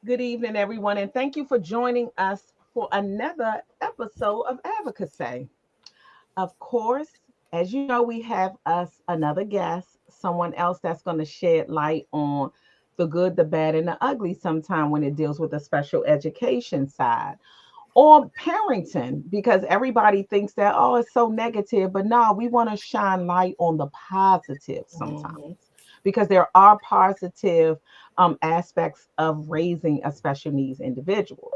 Good evening, everyone, and thank you for joining us for another episode of Advocacy. Of course, as you know, we have us another guest, someone else that's going to shed light on the good, the bad, and the ugly sometime when it deals with the special education side or parenting, because everybody thinks that, oh, it's so negative. But no, we want to shine light on the positive sometimes Mhm. because there are positive aspects of raising a special needs individual.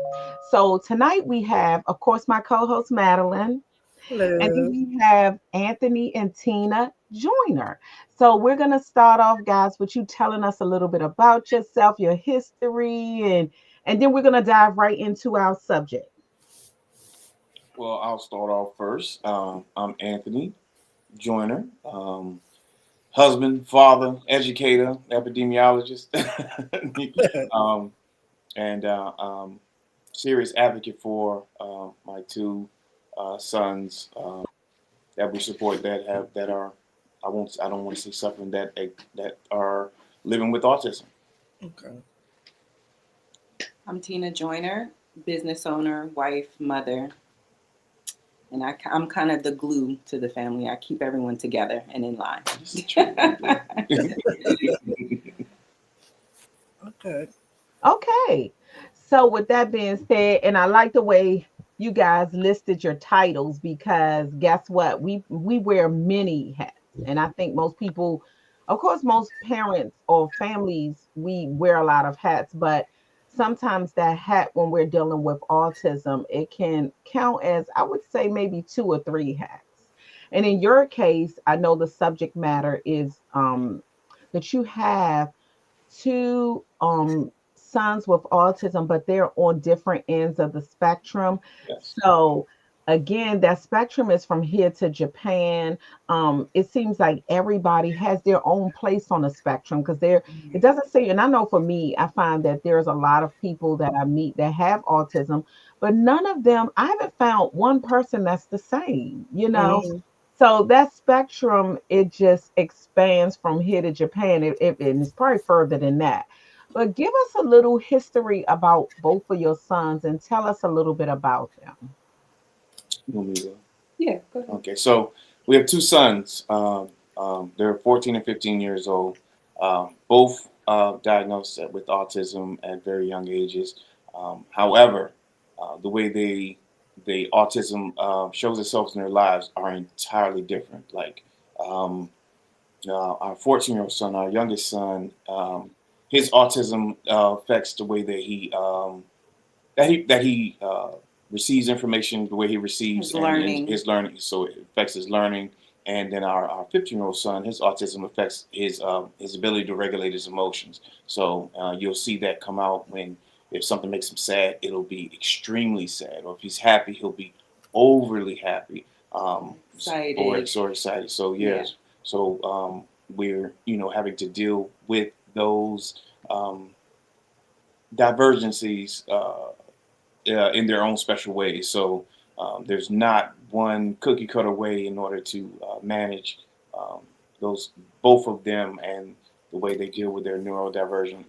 So tonight we have, of course, my co host, Madeline. And then Hello. we have Anthony and Tina Joyner. So we're going to start off, guys, with you telling us a little bit about yourself, your history, and then we're going to dive right into our subject. Well, I'll start off first. I'm Anthony Joyner, husband, father, educator, epidemiologist, um, and serious advocate for my two sons that we support that are I don't want to say suffering that are living with autism. Okay. I'm Tina Joyner, business owner, wife, mother, and I'm kind of the glue to the family. I keep everyone together and in line. This is true. Okay. Okay. So with that being said, and I like the way you guys listed your titles because guess what? We wear many hats. And I think most people, of course, most parents or families, we wear a lot of hats, but sometimes that hat when we're dealing with autism, it can count as I would say maybe two or three hats. And in your case, I know the subject matter is that you have two sons with autism, but they're on different ends of the spectrum. Yes. So again, that spectrum is from here to Japan. It seems like everybody has their own place on the spectrum because there it doesn't say, and I know for me, I find that there's a lot of people that I meet that have autism, but none of them, I haven't found one person that's the same. Mhm. So that spectrum, it just expands from here to Japan. And it's probably further than that. But give us a little history about both of your sons and tell us a little bit about them. You want me to- Yeah, go ahead. Okay, so we have two sons. They're 14 and 15 years old. Both diagnosed with autism at very young ages. However, the way the autism shows itself in their lives are entirely different. Like um, our 14-year-old son, our youngest son, his autism affects the way that he receives information, the way he receives His and learning. his learning. So it affects his learning. And then our 15-year-old son, his autism affects his ability to regulate his emotions. So you'll see that come out when if something makes him sad, it'll be extremely sad, or if he's happy, he'll be overly happy, or Excited. so excited. So Yeah. yes, so we're having to deal with those divergencies in their own special ways. So there's not one cookie cutter way in order to manage um, those both of them and the way they deal with their neurodivergent.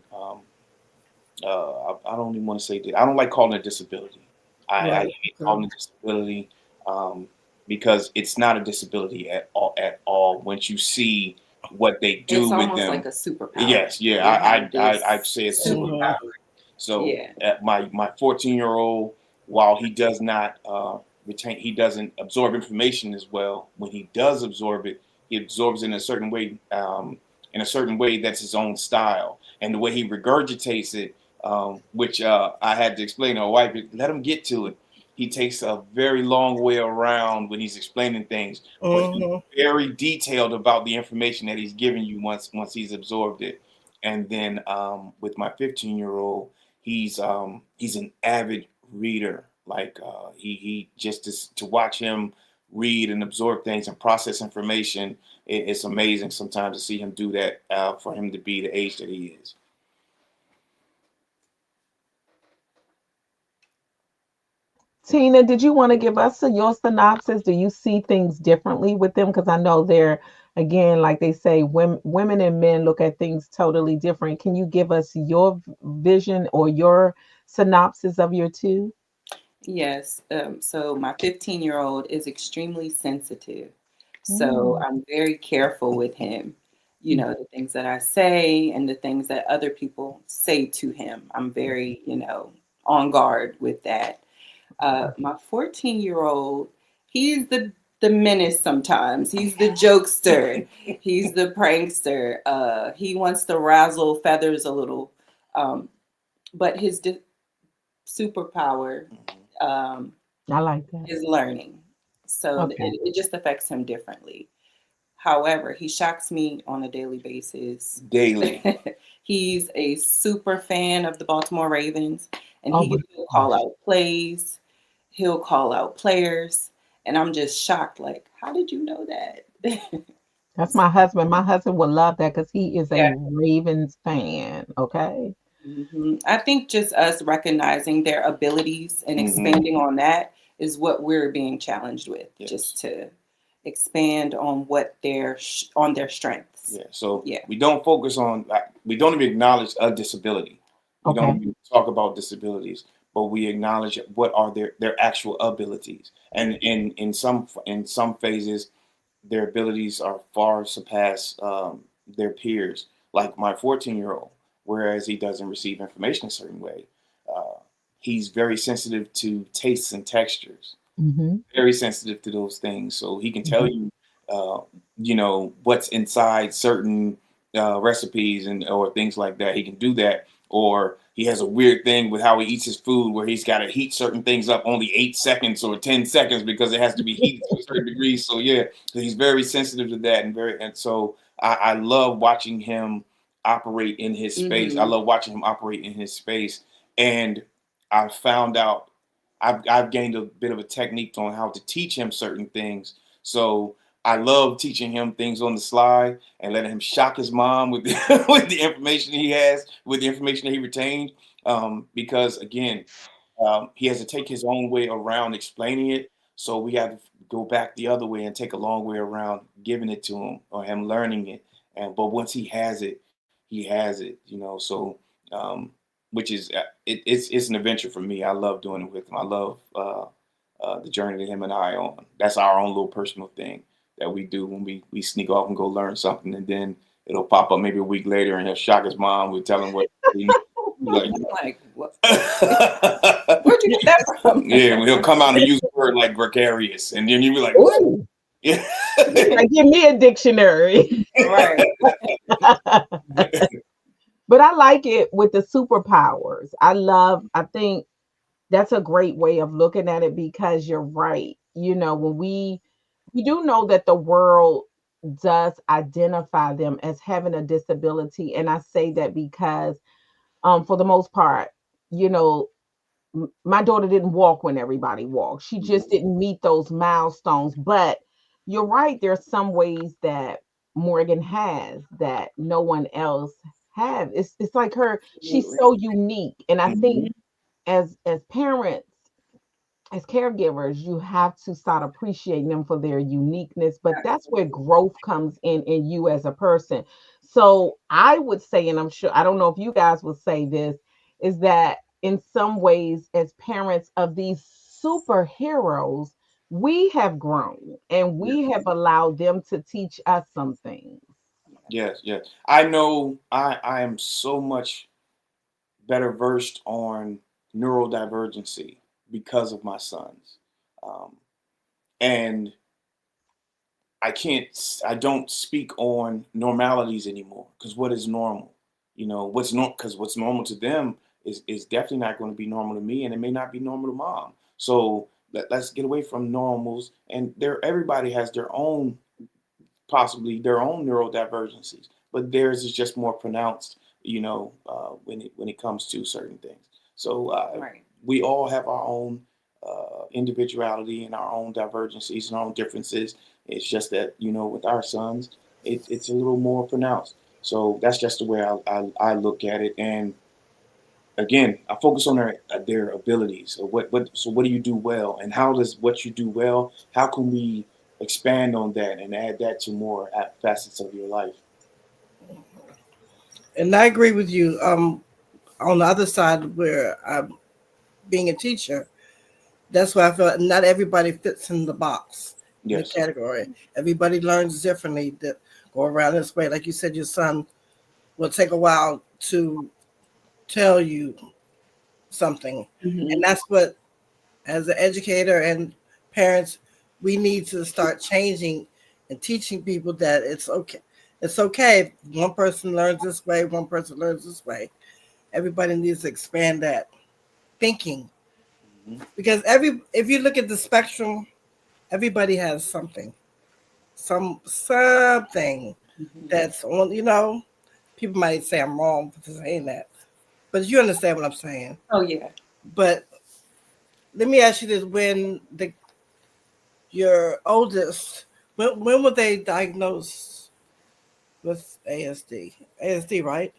I don't even want to say I don't like calling it disability. I Right. hate Okay. calling it disability um, because it's not a disability at all. At all. Once you see what they do It's with almost like them, a superpower. yes, yeah, They have I'd this say it's a Mhm. superpower. superpower. So Yeah. my 14-year-old, while he does not he doesn't absorb information as well. When he does absorb it, he absorbs it in a certain way that's his own style, and the way he regurgitates it, which I had to explain to my wife. Let him get to it. He takes a very long way around when he's explaining things, but he's Mhm. very detailed about the information that he's giving you once he's absorbed it. And then with my 15-year-old, he's an avid reader. Like he just to watch him read and absorb things and process information, it's amazing sometimes to see him do that for him to be the age that he is. Tina, did you want to give us your synopsis? Do you see things differently with them? Because I know they're again, like they say, women and men look at things totally different. Can you give us your vision or your synopsis of your two? Yes. So my 15-year-old is extremely sensitive. So Mm. I'm very careful with him. You know, the things that I say and the things that other people say to him. I'm very, on guard with that. My 14-year-old, he's the menace sometimes. He's the jokester. He's the prankster. He wants to razzle feathers a little. Um, but his superpower um, I like that. is learning. So Okay. it just affects him differently. However, he shocks me on a daily basis. Daily. He's a super fan of the Baltimore Ravens, and Oh my he'll call gosh. out plays, he'll call out players, and I'm just shocked. Like, how did you know that? That's my husband. My husband would love that because he is a Yeah. Ravens fan. Okay. I think just us recognizing their abilities and Hmm. expanding on that is what we're being challenged with, Yes. just to expand on what on their strengths. Yeah. So Yeah. we don't focus on, we don't even acknowledge a disability. We don't Okay. even talk about disabilities, but we acknowledge what are their actual abilities. And in some phases, their abilities are far surpass their peers. Like my 14-year-old, whereas he doesn't receive information a certain way, uh, he's very sensitive to tastes and textures, Mm-hmm. very sensitive to those things. So he can tell Hmm. you, uh, what's inside certain recipes and or things like that. He can do that. Or he has a weird thing with how he eats his food, where he's got to heat certain things up only 8 seconds or 10 seconds because it has to be heated to a certain degree. So yeah, so he's very sensitive to that, and so I love watching him operate in his space. I Hmm. love watching him operate in his space, and I found out I've gained a bit of a technique on how to teach him certain things. So I love teaching him things on the slide and letting him shock his mom with the, with the information he has, with the information that he retained. Because again, he has to take his own way around explaining it. So we got to go back the other way and take a long way around giving it to him or him learning it. And but once he has it, he has it. So um, which is it's an adventure for me. I love doing it with him. I love the journey that him and I on. That's our own little personal thing that we do when we sneak off and go learn something, and then it'll pop up maybe a week later, and he'll shock his mom. We'll tell him what he like. Like, what? Where'd you get that from? Yeah, he'll come out and use a word like gregarious, and then you'll be like, "What?" Ooh. Yeah. He's like, give me a dictionary. Right. But I like it with the superpowers. I think that's a great way of looking at it because you're right. When we do know that the world does identify them as having a disability. And I say that because for the most part, you know, my daughter didn't walk when everybody walked. She just didn't meet those milestones. But you're right, there's some ways that Morgan has that no one else have. It's like her, she's Absolutely. so unique. And I think Mhm. as parents, as caregivers, you have to start appreciating them for their uniqueness. But that's where Absolutely. growth comes in you as a person. So I would say, and I'm sure I don't know if you guys would say this, is that in some ways, as parents of these superheroes, we have grown and we have allowed them to teach us some things. Yes, yes. I know I am so much better versed on neurodivergency because of my sons. Um, and I don't speak on normalities anymore because what is normal? Because what's normal to them is definitely not going to be normal to me, and it may not be normal to mom. So let's get away from normals, and everybody has their own, possibly their own neurodivergencies, but theirs is just more pronounced, when it comes to certain things. So Right. we all have our own individuality and our own divergencies and our own differences. It's just that with our sons, it's a little more pronounced. So that's just the way I look at it. And again, I focus on their abilities. So what do you do well, and how does what you do well? How can we expand on that and add that to more facets of your life. And I agree with you. On the other side, where I'm being a teacher, that's why I feel not everybody fits in the box, in the Yes. category. Everybody learns differently. That go around this way, like you said, your son will take a while to tell you something, and Mhm. that's what, as an educator and parents, we need to start changing and teaching people that it's okay. It's okay if one person learns this way, one person learns this way. Everybody needs to expand that thinking, Hmm. because if you look at the spectrum, everybody has something, something Mhm. that's on. People might say I'm wrong for saying that, but you understand what I'm saying. Oh yeah. But let me ask you this: when your oldest, when were they diagnosed with ASD? ASD, right?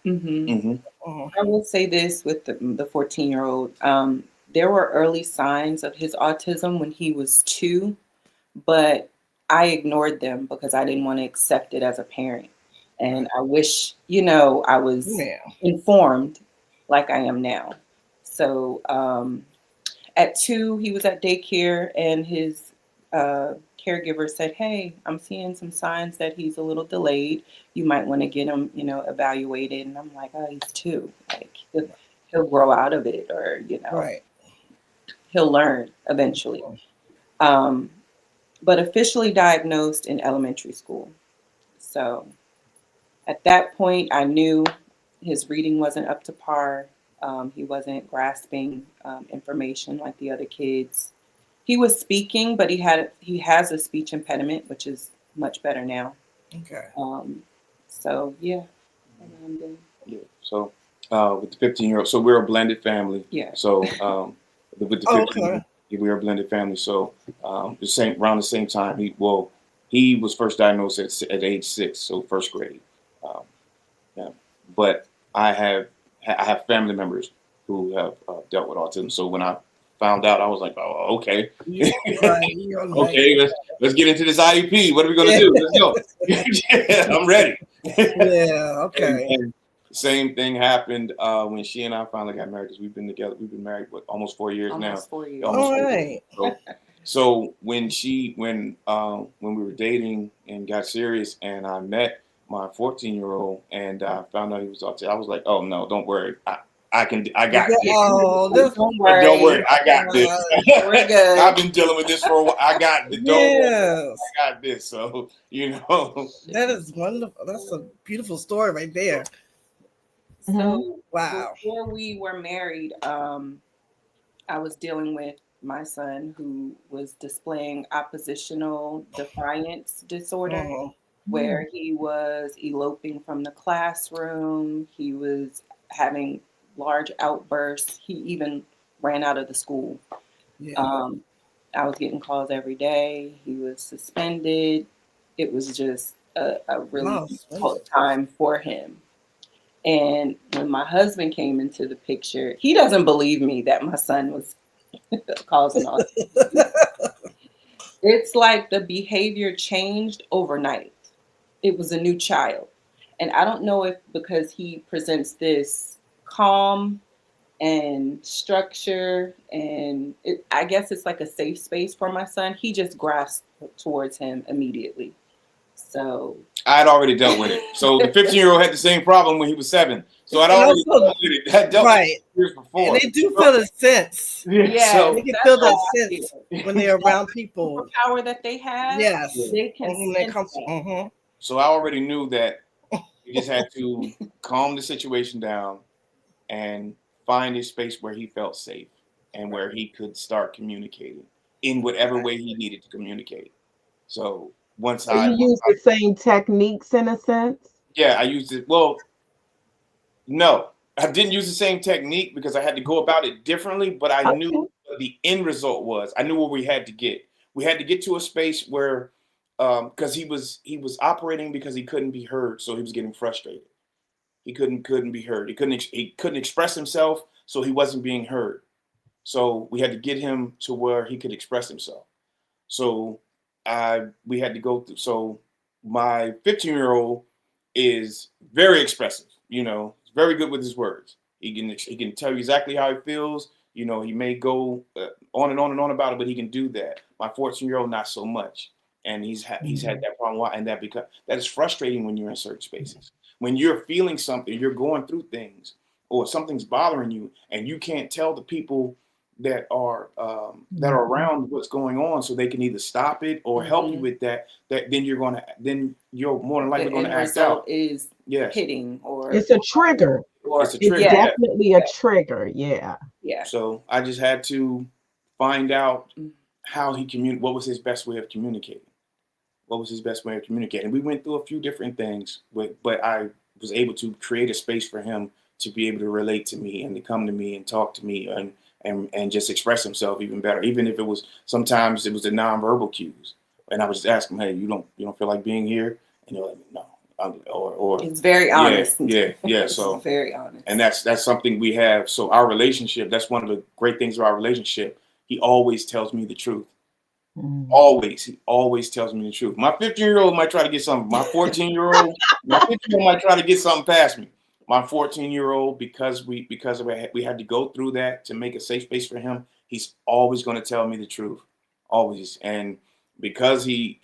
Mhm. Hmm. Uh-huh. I will say this with the 14-year-old. There were early signs of his autism when he was 2, but I ignored them because I didn't want to accept it as a parent. And Right. I wish, I was Yeah. informed like I am now. So at 2, he was at daycare, and his caregiver said, "Hey, I'm seeing some signs that he's a little delayed. You might want to get him, evaluated." And I'm like, "Oh, he's 2. Like he'll grow out of it, or Right. he'll learn eventually." Um, but officially diagnosed in elementary school. So at that point, I knew his reading wasn't up to par. He wasn't grasping information like the other kids. He was speaking, but he has a speech impediment, which is much better now. Okay. Um, so yeah, and, Yeah. So with the 15-year-old, so we're a blended family. yeah. So with the Oh, 15, okay. we're a blended family. So the same around the same time, he was first diagnosed at age 6, so first grade. Um, yeah. But I have family members who have dealt with autism. So when I found out, I was like, oh, okay. Right. You're on the next. Okay, let's get into this IEP. What are we gonna Yeah. do? Let's go. Yeah, I'm ready. Yeah. and, Okay. and same thing happened when she and I finally got married because we've been together. We've been married what almost 4 years now. Almost 4 years. Almost All 4 years. right. So when we were dating and got serious, and I met my 14-year-old and I found out he was autistic, I was like, oh no, don't worry, I got this. Oh, this. Don't Don't worry, worry. I got this. We're good. I've been dealing with this for a while. I got this. Don't worry, Yes. I got this. So you know. That is wonderful. That's a beautiful story right there. Hmm. So Wow. before we were married, I was dealing with my son who was displaying oppositional defiance disorder, Uh-huh. where he was eloping from the classroom. He was having large outbursts. He even ran out of the school. Yeah. Um, I was getting calls every day. He was suspended. It was just a really Wow. difficult time for him. And when my husband came into the picture, he doesn't believe me that my son was causing autism. It's like the behavior changed overnight. It was a new child. And I don't know if because he presents this calm and structure, and I guess it's like a safe space for my son, he just grasped towards him immediately. So, I had already dealt with it. So the 15-year-old had the same problem when he was 7. So I'd And already also, dealt with it. Had dealt with right. it years And before. they do So, feel a sense. yeah. yes, They So can that's feel how that I sense feel. when they're around The people. superpower that they have, Yes. they can And when they sense come, that. so I already knew that we just had to calm the situation down and find a space where he felt safe and where he could start communicating in whatever way he needed to communicate. So once So you use the same techniques in a sense? yeah, I used it. Well, no, I didn't use the same technique because I had to go about it differently, but I knew Okay. what the end result was. I knew where we had to get. We had to get to a space where, because he was operating because he couldn't be heard, so he was getting frustrated. He couldn't be heard. He couldn't express himself, so he wasn't being heard. So we had to get him to where he could express himself. So we had to go through. So my 15-year-old is very expressive. He's very good with his words. He can tell you exactly how he feels. He may go on and on and on about it, but he can do that. My 14-year-old, not so much, and he's had Mhm. that problem. And that is frustrating when you're in certain spaces. When you're feeling something, you're going through things, or something's bothering you, and you can't tell the people that are Mhm. around what's going on, so they can either stop it or help you Hmm. with that. Then you're more than The likely going to end act result out. is Yes, hitting It's a trigger. it's a It's trigger. yeah, Yeah. definitely a trigger. Yeah. yeah. So I just had to find out Mm. how what was his best way of communicating. What was his best way of communicating? We went through a few different things, but I was able to create a space for him to be able to relate to me and to come to me and talk to me and just express himself even better. Even if it was sometimes it was the nonverbal cues, and I would just ask him, "Hey, you don't feel like being here?" And he'll let me know, or It's very yeah, honest. yeah, yeah. It's So very and honest. that's something we have. So our relationship, that's one of the great things about our relationship. He always tells me the truth. Mhm. Always, he always tells me the truth. My 15-year-old might try to get something. My 15-year-old might try to get something past me. My 14-year-old, because we had to go through that to make a safe space for him. He's always going to tell me the truth, always. And because he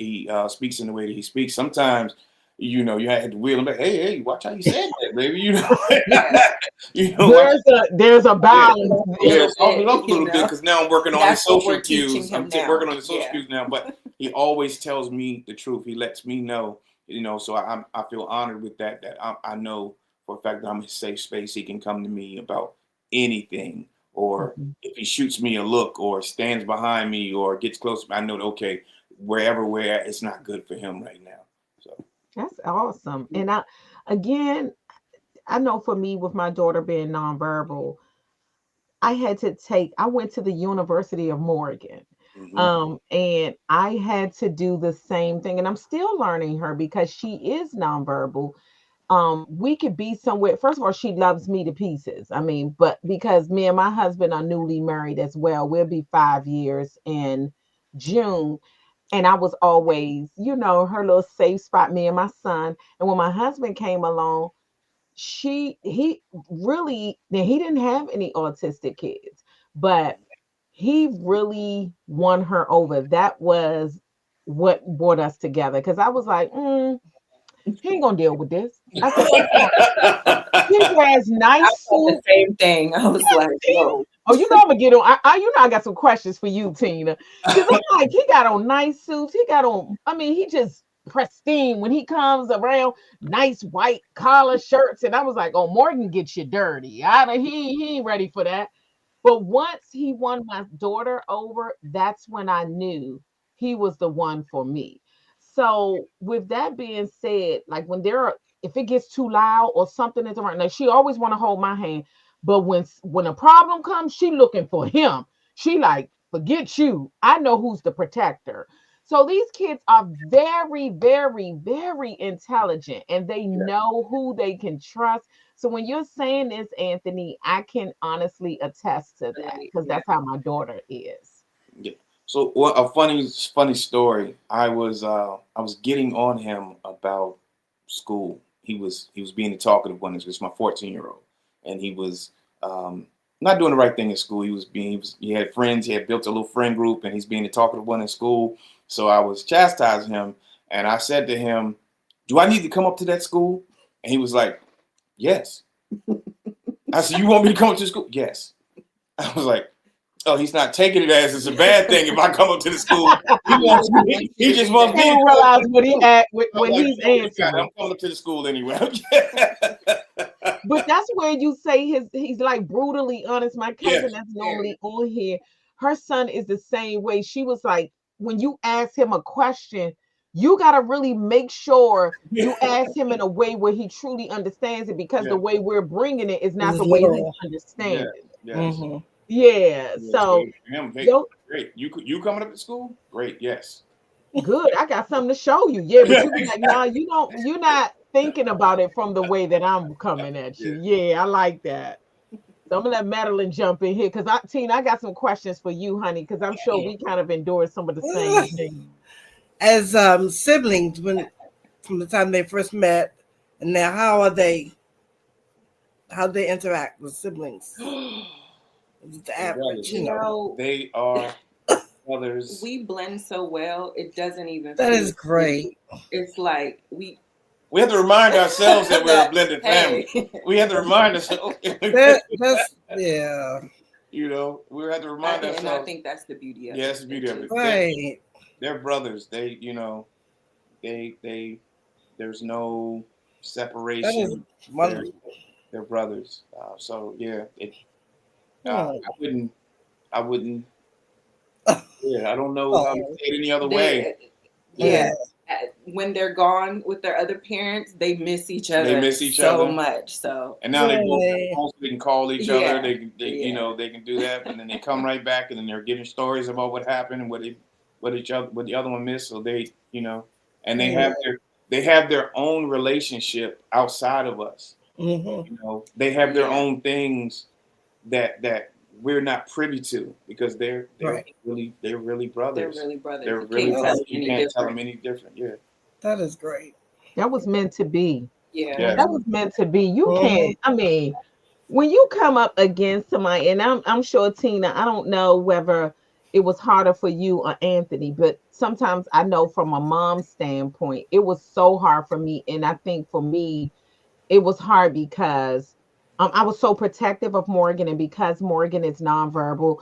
speaks in the way that he speaks, sometimes you had to wheel him back. Hey, watch how you said that, baby. Yeah, Watch. There's a Yeah, balance a there. yeah, little soften it bit, up a little bit because now I'm working on his That's what social we're teaching cues. him Working now. on his social Yeah. cues now, but he always tells me the truth. He lets me know, so I feel honored with that. That I know for a fact that I'm his safe space. He can come to me about anything, or Mhm. if he shoots me a look, or stands behind me, or gets close. I know that okay, wherever we're at, it's not good for him right now. So That's awesome. And again, I know for me with my daughter being nonverbal, I went to the University of Morgan. hmm And I had to do the same thing. And I'm still learning her because she is nonverbal. We could be somewhere. First of all, she loves me to pieces. I mean, but because me and my husband are newly married as well, we'll be 5 years in June. And I was always, her little safe spot, me and my son. And when my husband came along, he really, now he didn't have any autistic kids, but he really won her over. That was what brought us together because I was like, he ain't gonna deal with this. I said, first of all, he wears I nice thought the suits. same thing. I was like, Tina. whoa. Oh, I'm gonna get on. I got some questions for you, Tina, because I'm like, he got on nice suits. He got on. I mean, he just pristine when he comes around. Nice white collar shirts, and I was like, oh, Morgan gets you dirty. He ain't ready for that. But once he won my daughter over, that's when I knew he was the one for me. So, with that being said, like if it gets too loud or something isn't right, now she always want to hold my hand, but when a problem comes, she looking for him. She like, forget you. I know who's the protector. So these kids are very, very, very intelligent and they yeah, know who they can trust. So when you're saying this, Anthony, I can honestly attest to that Really, because yeah. that's how my daughter is. yeah. So a funny story. I was getting on him about school. He was being the talkative one. It's my 14-year-old, and he was um, not doing the right thing in school. He had friends. He had built a little friend group, and he's being the talkative one in school. So I was chastising him, and I said to him, "Do I need to come up to that school?" And he was like, "Yes." I said, "You want me to come up to school?" Yes. I was like, oh, he's not taking it as it's a bad thing if I come up to the school. He He wants just me. wants you He to just be wants He me there. to don't come up to realize the what he school. at I'm when like, he's you know what you got? answering. I'm coming up to the school anyway. But that's where you say he's like brutally honest. My cousin Yes. that's Very. normally on here, her son is the same way. She was like, when you ask him a question, you gotta really make sure you Yeah. ask him in a way where he truly understands it because the Yeah. way we're bringing it is This not is the way he's literal. Yes. understanding. Yes. Hmm. Yeah. Yeah. So So for him, hey, yo, great. You coming up to school? Great. Yes. good. I got something to show you. Yeah, but you be like, nah, you're not thinking about it from the way that I'm coming at you. Yeah. Yeah, I like that. So I'm gonna let Madeline jump in here because Tina, I got some questions for you, honey, because I'm sure we kind of endured some of the same things. as siblings when from the time they first met, and now how they interact with siblings? The They're average, brothers. you You know. know, They are brothers. we blend so well, it doesn't even That feel is great. silly. It's like we We have to remind ourselves that we're a that blended hey, family. We have to remind ourselves. That's yeah. We have to remind and I ourselves. think that's the beauty of Yeah, it. that's the It beauty of it. just Right. They're brothers. They. There's no That is separation. They're wonderful. they're brothers. So yeah, Oh, I wouldn't. I wouldn't. Yeah, I don't know how to oh, say it any other way. they Yeah, yeah, yeah. when they're gone with their other parents, they miss each they other miss each so other. much. So And now they both have Right. phones, so they can call each other. yeah, You yeah, know, they can do that, and then they come right back, and then they're giving stories about what happened and what the other one missed. So and Yeah. they have their own relationship outside of us. Hmm. They have their yeah. own things that we're not privy to because Right. they're really They're brothers. really brothers. They're You really can't tell Yes. brothers. them You any can't tell them different. any different. Yeah. That is great. That was meant to be. Yeah. Yes. That was meant to be. You Hmm. can't, I mean, when you come up against somebody, and I'm sure Tina, I don't know whether it was harder for you or Anthony, but sometimes I know from a mom's standpoint, it was so hard for me. And I think for me, it was hard because I was so protective of Morgan, and because Morgan is nonverbal,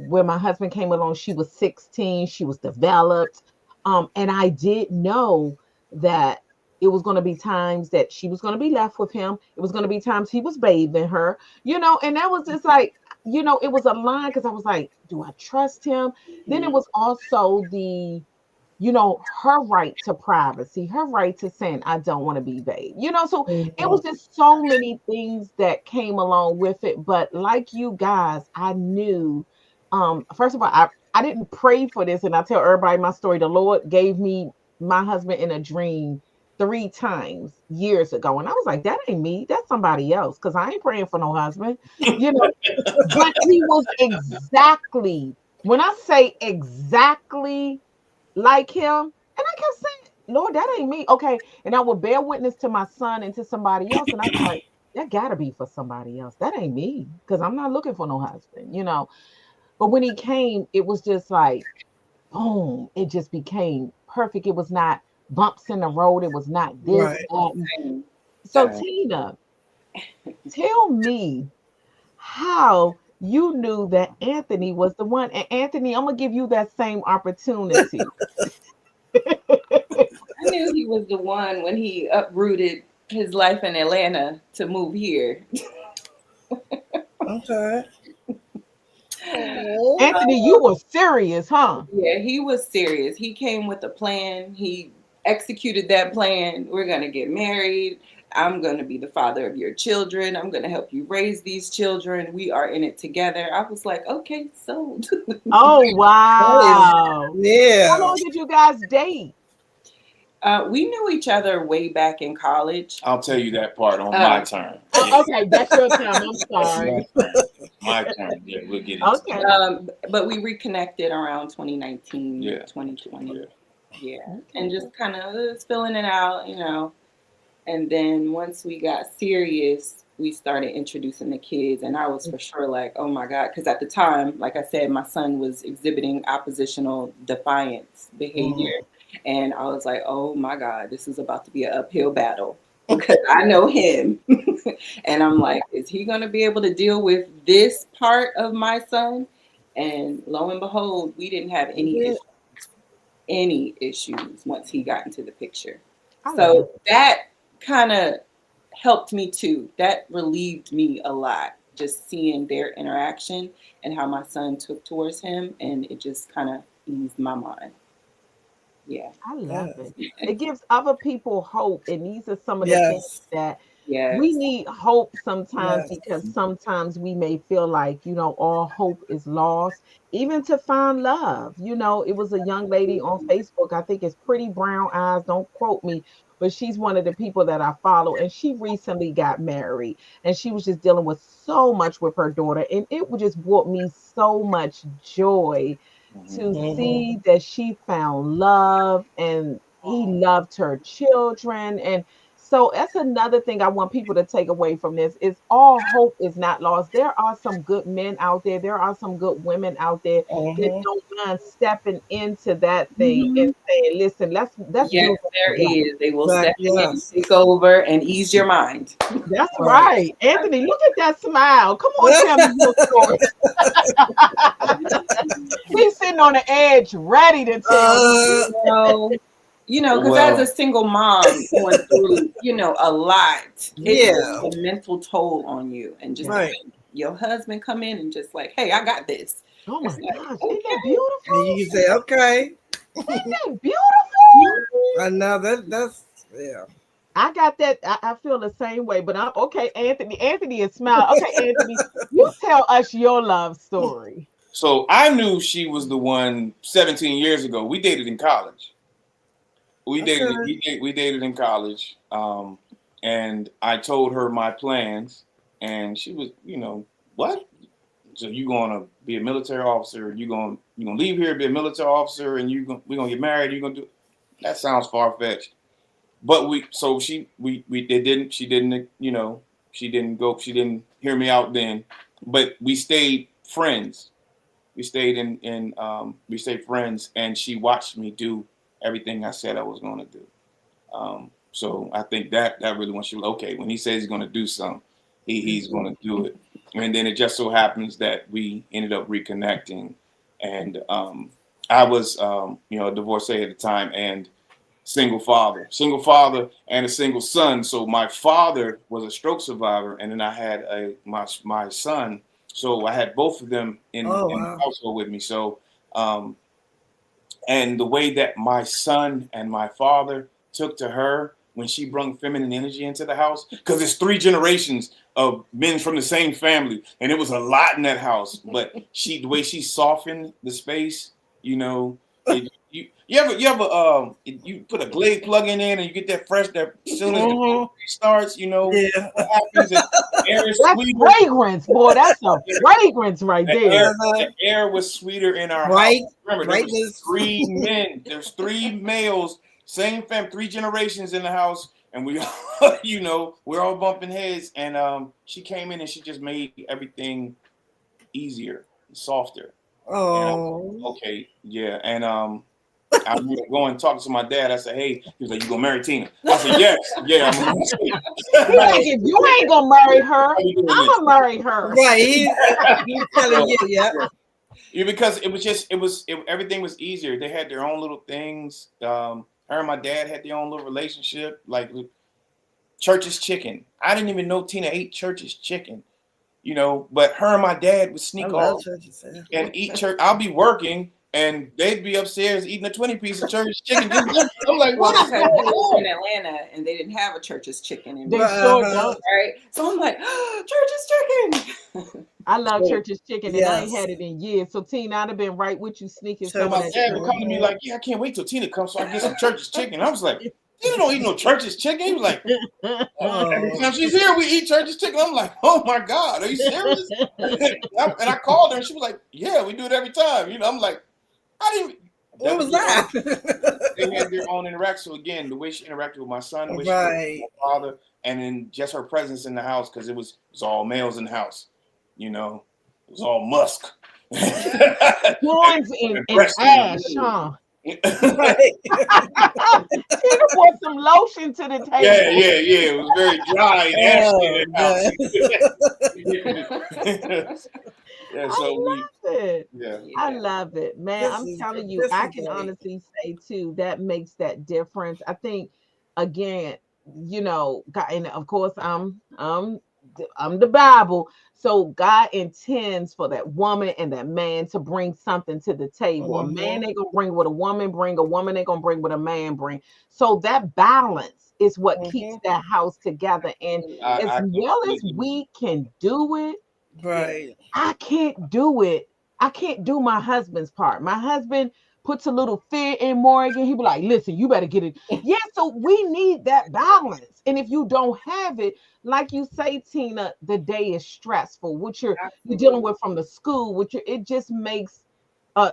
when my husband came along, she was 16, she was developed, and I did know that it was going to be times that she was going to be left with him. It was going to be times he was bathing her, and that was just like, it was a line because I was like, do I trust him? Then it Mhm. was also her right to privacy, her right to saying, I don't want to be vague. So it was Hmm. just so many things that came along with it. But like you guys, I knew, first of all, I didn't pray for this, and I tell everybody my story. The Lord gave me my husband in a dream 3 times years ago. And I was like, that ain't me, that's somebody else, because I ain't praying for no husband, you know, but he was exactly, when I say exactly like him. And I kept saying, Lord, that ain't me. Okay. And I would bear witness to my son and to somebody else. And I was like, that gotta be for somebody else. That ain't me. Because I'm not looking for no husband. But when he came, it was just like, boom, it just became perfect. It was not bumps in the road. It was not this, Right. that. Same. So Same. Tina, tell me how you knew that Anthony was the one. And Anthony, I'm gonna give you that same opportunity. I knew he was the one when he uprooted his life in Atlanta to move here. Okay. Oh. Anthony, you were serious, huh? Yeah, he was serious. He came with a plan. He executed that plan. We're going to get married. I'm going to be the father of your children. I'm going to help you raise these children. We are in it together. I was like, okay, sold. Oh, That is wow. How yeah. long did you guys date? We knew each other way back in college. I'll tell you that part on my Um, turn. Yeah, Oh, okay, that's your time. I'm that's my sorry. turn. My turn. Yeah, we'll get into Okay. that. but we reconnected around 2019, Yeah, 2020. yeah. Yeah. And Okay. just kind of filling it out. And then once we got serious, we started introducing the kids. And I was for sure like, oh my God. Because at the time, like I said, my son was exhibiting oppositional defiance Mhm. behavior. And I was like, oh my God, this is about to be an uphill battle because I know him. And I'm like, is he going to be able to deal with this part of my son? And lo and behold, we didn't have Yeah. any issues once he got into the picture. I love So it. that kind of helped me too. That relieved me a lot, just seeing their interaction and how my son took towards him. And it just kind of eased my mind. Yeah. I love Yes. it. It gives other people hope. And these are some of the things Yes. that we Yes. need hope sometimes, Yes. because sometimes we may feel like, all hope is lost, even to find love. It was a young lady on Facebook, I think it's Pretty Brown Eyes, don't quote me, but she's one of the people that I follow. And she recently got married, and she was just dealing with so much with her daughter. And it just brought me so much joy to Mhm. see that she found love and he loved her children. And so that's another thing I want people to take away from this is all hope is not lost. There are some good men out there. There are some good women out there that Mhm. don't mind stepping into that thing and Mhm. saying, listen, let's Yes, build us a there block. is. They will But step in, yes, take over, and ease your mind. That's right. right. Anthony, look at that smile. Come on, tell me your story. He's sitting on the edge, ready to tell. uh, know, because as a Well, single mom going through, a lot, it takes yeah, a mental toll on you. And just to right. have your husband come in and just like, hey, I got this. Oh It's my like, gosh, isn't that okay. And beautiful? you can say, okay, Isn't that beautiful? I know that's yeah. I got that. I feel the same way, but I'm okay. Anthony, Anthony is smiling. Okay, Anthony, you tell us your love story. so I knew she was the one 17 years ago. We dated in college. Okay. We dated in college, and I told her my plans, and she was, what? So you going to be a military officer? You gonna leave here, be a military officer, and we gonna get married? You gonna do? That sounds far fetched. But we it didn't she didn't she didn't hear me out then, but we stayed friends. We stayed friends, and she watched me do everything I said I was going to do. So I think that really, when she was okay, when he says he's going to do something, he's going to do it. And then it just so happens that we ended up reconnecting, and I was a divorcee at the time, and single father, and a single son. So my father was a stroke survivor, and then I had my son. So I had both of them Oh in the wow. household with me. So um, and the way that my son and my father took to her when she brought feminine energy into the house, because it's three generations of men from the same family, and it was a lot in that house. But the way she softened the space, you know, you put a Glade plug in there and you get that fresh, that as soon as the Hmm. starts, Yeah. what happens is the air is That's sweeter. fragrance, boy. That's a fragrance right The there. air, the Uh-huh. air was sweeter in our house. Bright, Remember, there was brightness. three men. There's three males, same fam, three generations in the house, and we, we're all bumping heads. And she came in and she just made everything easier, softer. And I was Oh. like, okay, yeah. And I remember going and talking to my dad. I said, hey, he was like, you gonna marry Tina? I said, yes, yeah, I'm gonna He like, Right. if you ain't gonna marry her, how you doing this? I'ma marry her. Right. He's telling So, you, yeah. yeah. Yeah, because it was just everything was easier. They had their own little things. Her and my dad had their own little relationship, like church's chicken. I didn't even know Tina ate church's chicken, but her and my dad would I sneak love off churches. Yeah. and eat church. I'll be working and they'd be upstairs eating a 20 piece of church's chicken. I'm like, Well, what is because going we lived on? in Atlanta and they didn't have a church's chicken in They Richmond, sure Uh-huh. don't. right? So I'm like, church's chicken. I love So, Church's chicken and I ain't Yes. had it in years. So Tina, I'd have been right with you sneaking so some of my Churches. that dad would church. come to me Mhm. like, yeah, I can't wait till Tina comes so I can get some church's chicken. I was like, Tina don't eat no church's chicken. He was like, every Oh. time she's here, we eat church's chicken. I'm like, oh my God, are you serious? And I called her and she was like, yeah, we do it every time. I'm like, I didn't. What was They had that? their own interaction. So again, the way she interacted with my son, the way she interacted with Right. my father, and then just her presence in the house, because it was all males in the house. It was all musk. Horns and Aggressive. ash, huh? Right. Tina brought some lotion to the Yeah, table. yeah, yeah. It was very dry and ashy in Oh, that house. God. Yeah, I so love it. yeah. I Yeah. love it, man. This I'm is telling you, this I is can great. honestly say too that makes that difference. I think again, God, and of course I'm the Bible. So God intends for that woman and that man to bring something to the table. A man Hmm. ain't gonna bring what a woman bring, a woman ain't gonna bring what a man bring. So that balance is what keeps Hmm. that house together. And as I well as completely. we can do it, Yeah. Right. I can't do it. I can't do my husband's part. My husband puts a little fear in Morgan. He be like, listen, you better get it. Yeah, so we need that balance. And if you don't have it, like you say, Tina, the day is stressful, which you're dealing Absolutely. with from the school, which it just makes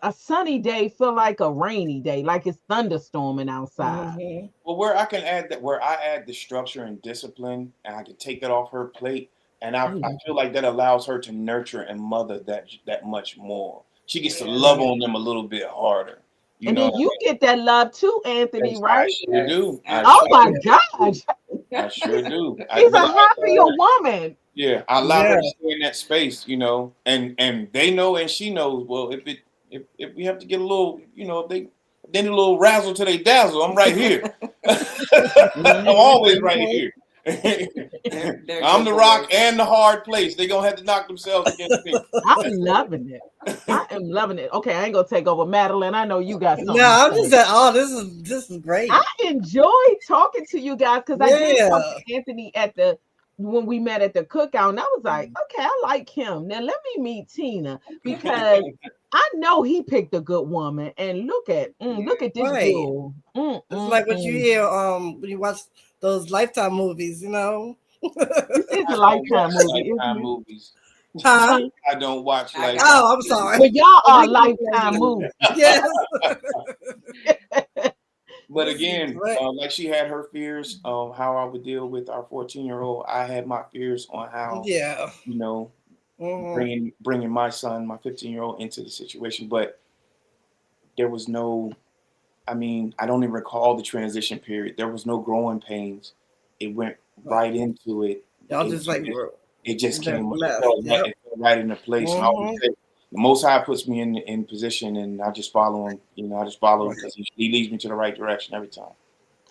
a sunny day feel like a rainy day, like it's thunderstorming outside. Mm-hmm. Well, where I can add that, where I add the structure and discipline, and I can take that off her plate, and I I love feel like that allows her to nurture and mother that much more. She gets to Yeah. love on them a little bit harder, you And know. then you get that love too, Anthony, Yes, I right? sure Yes, do. Oh my absolutely. gosh. I sure do. She's But a happier woman. yeah, I allow her Yeah. to stay in that space, and they know and she knows. Well, if we have to get a little, if they need a little razzle till they dazzle, I'm right here. I'm always right Mm-hmm. here. They're I'm good the rock boys. and the hard place. They're gonna have to knock themselves against me. I'm loving it. I am loving it. Okay, I ain't gonna take over. Madeline, I know you got No, something to I'm just say. saying. Oh, this is I great. enjoy talking to you guys because I did talk Yeah. to Anthony at the when we met at the cookout, and I was like, okay, I like him. Now let me meet Tina because I know he picked a good woman. And look Yeah. at this Right. jewel. It's like what you Mm. hear when you watch those Lifetime movies, you know. This is a I don't Lifetime watch movie, isn't Lifetime it? movies. Huh? Huh? I don't watch I got Lifetime Oh, I'm movies. sorry. But y'all But are we can play Lifetime you. movies. Yes. But This is again, great. like she had her fears of how I would deal with our 14-year-old. I had my fears on how, Yeah. you know, Hmm. bringing my son, my 15-year-old, into the situation. But there was no, I mean, I don't even recall the transition period. There was no growing pains. It went Right. right into it. Y'all It just like just, it just that came. It left. fell right, Yep. it fell right into place. And I always Hmm. say, the Most High puts me in position, and I just follow him. I just follow him Right. because he leads me to the right direction every time.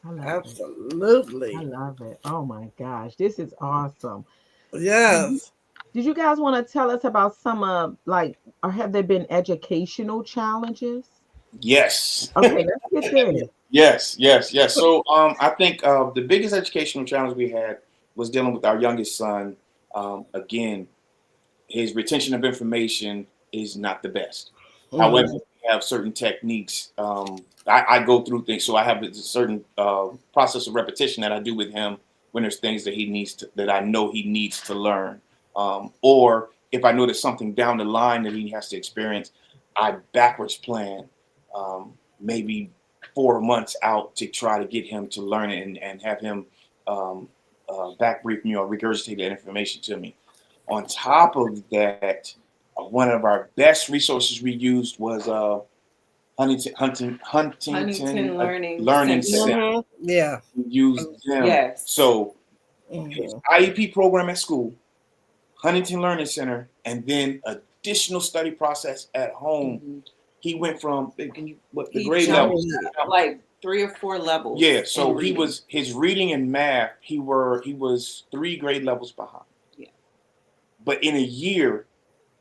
I love it. I Absolutely. love it. Oh my gosh, this is awesome. Did you, Yes. did you guys want to tell us about some of like, or have there been educational challenges? Yes. Okay, let's get this. Yes, yes, yes. So I think the biggest educational challenge we had was dealing with our youngest son. Again, his retention of information is not the best. However, Hmm. we have certain techniques. I go through things, so I have a certain process of repetition that I do with him when there's things that that I know he needs to learn, or if I know there's something down the line that he has to experience, I backwards plan, maybe 4 months out to try to get him to learn it and have him um, back brief me or regurgitate that information to me. On top of that, one of our best resources we used was Huntington Huntington Learning Learning Center. Center. Hmm. Yeah. We used them. Yes. So his Hmm. IEP program at school, Huntington Learning Center, and then additional study process at home. Hmm. He went from what the He grade jumped levels? Right. like 3 or 4 levels Yeah, in so reading. his reading and math. He was 3 grade levels behind. Yeah. But in a year,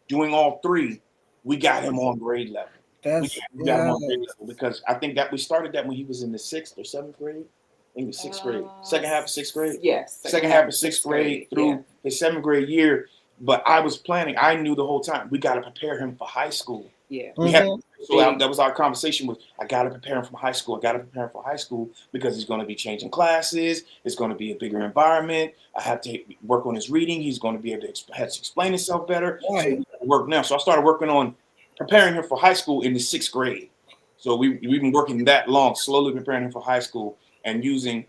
doing all three, we got him on grade level. That's We got him yeah. on grade level because I think that we started that when he was in the 6th or 7th grade. I think it was 6th grade, second half of 6th grade, Yes, second half of sixth grade Yeah. through his 7th grade year. But I was planning. I knew the whole time we got to prepare him for high school. Yeah. We had Hmm. so that was our conversation was I got to prepare him for high school. I got to prepare him for high school because he's going to be changing classes. It's going to be a bigger environment. I have to work on his reading. He's going to be able to have to explain himself better. So we Right. got to work now. So I started working on preparing him for high school in the 6th grade. So we've been working that long, slowly preparing him for high school and using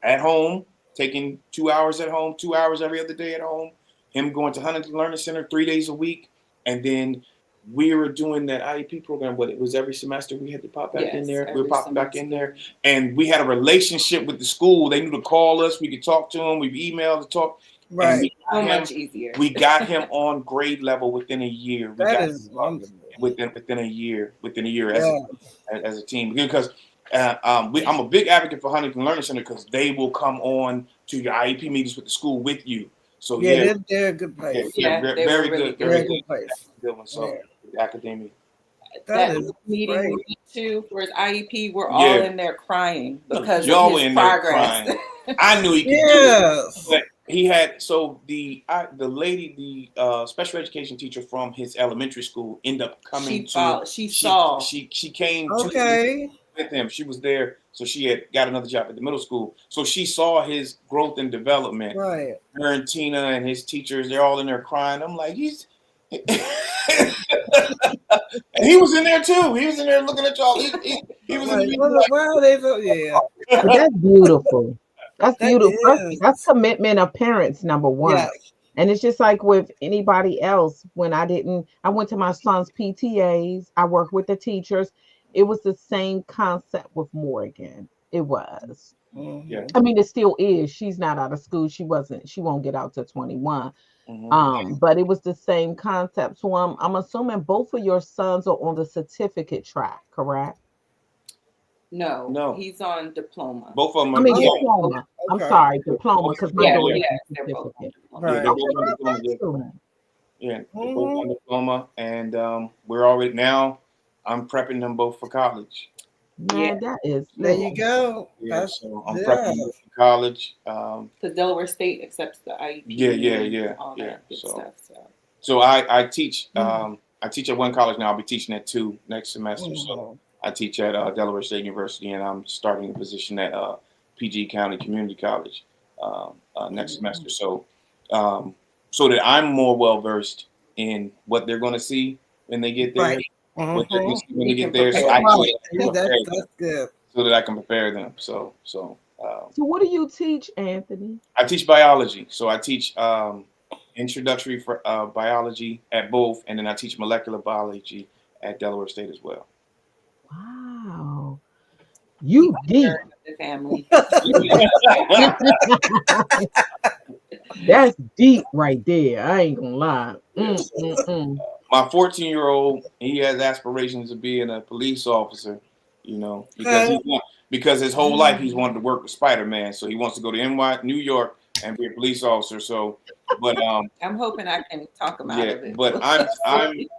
at home, taking 2 hours at home, 2 hours every other day at home, him going to Huntington Learning Center 3 days a week, and then we were doing that IEP program, but it was every semester we had to pop back in Yes, there. We were every popping back in there, semester. and we had a relationship with the school. They knew to call us. We could talk to him. We emailed to talk, and Right. So much easier. we got him on grade level within a year. We That got is wonderful. within a year Yeah. as a team because I'm a big advocate for Huntington Learning Center because they will come on to your IEP meetings with the school with you. So Yeah, yeah, they're a good yeah, place. yeah, Yeah, they were very really good, They're very a good. good, good place. good one. So Yeah. academia, That That is meeting we great. went to for his IEP, we're all yeah, in there crying because of y'all were his in there progress. crying. I knew he could do it, Yes. but he had so the lady, the special education teacher from his elementary school, ended up coming She to followed. She saw. she came to Okay. with him. She was there, so she had got another job at the middle school. So she saw his growth and development. Right. Her and Tina and his teachers, they're all in there crying. I'm like, And he was in there too. He was in there looking at y'all. He was in the Like, meeting like, why are they so? Yeah, But that's beautiful. That's that beautiful. That's is. commitment of parents, number one. Yes. And it's just like with anybody else. When I went to my son's PTAs, I worked with the teachers. It was the same concept with Morgan. It was. yeah. Hmm. I mean, it still is. She's not out of school. She won't get out to 21. Hmm. But it was the same concept. So I'm assuming both of your sons are on the certificate track, correct? No, No, he's on diploma. both of them I are. mean Yeah, Oh, diploma. I'm okay. sorry, diploma, both, because my Yeah, yeah, daughter's yes, on they're both on certificate. diploma. yeah. Right. They're Okay, both on well, diploma. that's excellent. Yeah, they're both Hmm. on diploma, and we're already now. I'm prepping them both for college. Yeah, Man, that is There you listen. go. Yeah, That's so I'm prepping yeah. them for college. because Delaware State accepts the Yeah, IEP yeah, and yeah, all yeah. that good stuff. So So I teach Mm-hmm. I teach at one college now. I'll be teaching at two next semester. So Mm-hmm. I teach at Delaware State University, and I'm starting a position at PG County Community College next semester. So um, so that I'm more well versed in what they're going to see when they get there, Right. what they're going Mm-hmm. to see when they he get can there, prepare so I them. can Right. See, prepare them, that's good. so that I can prepare them. So what do you teach, Anthony? I teach biology. So I teach introductory for biology at both, and then I teach molecular biology at Delaware State as well. Wow. He's You the deep. nerd of the family. That's deep right there. I ain't gonna lie. Yeah. My 14-year-old, he has aspirations of being a police officer, because Okay. because his whole life he's wanted to work with Spider-Man, so he wants to go to New York, and be a police officer. So, but I'm hoping I can talk him out yeah, of it. but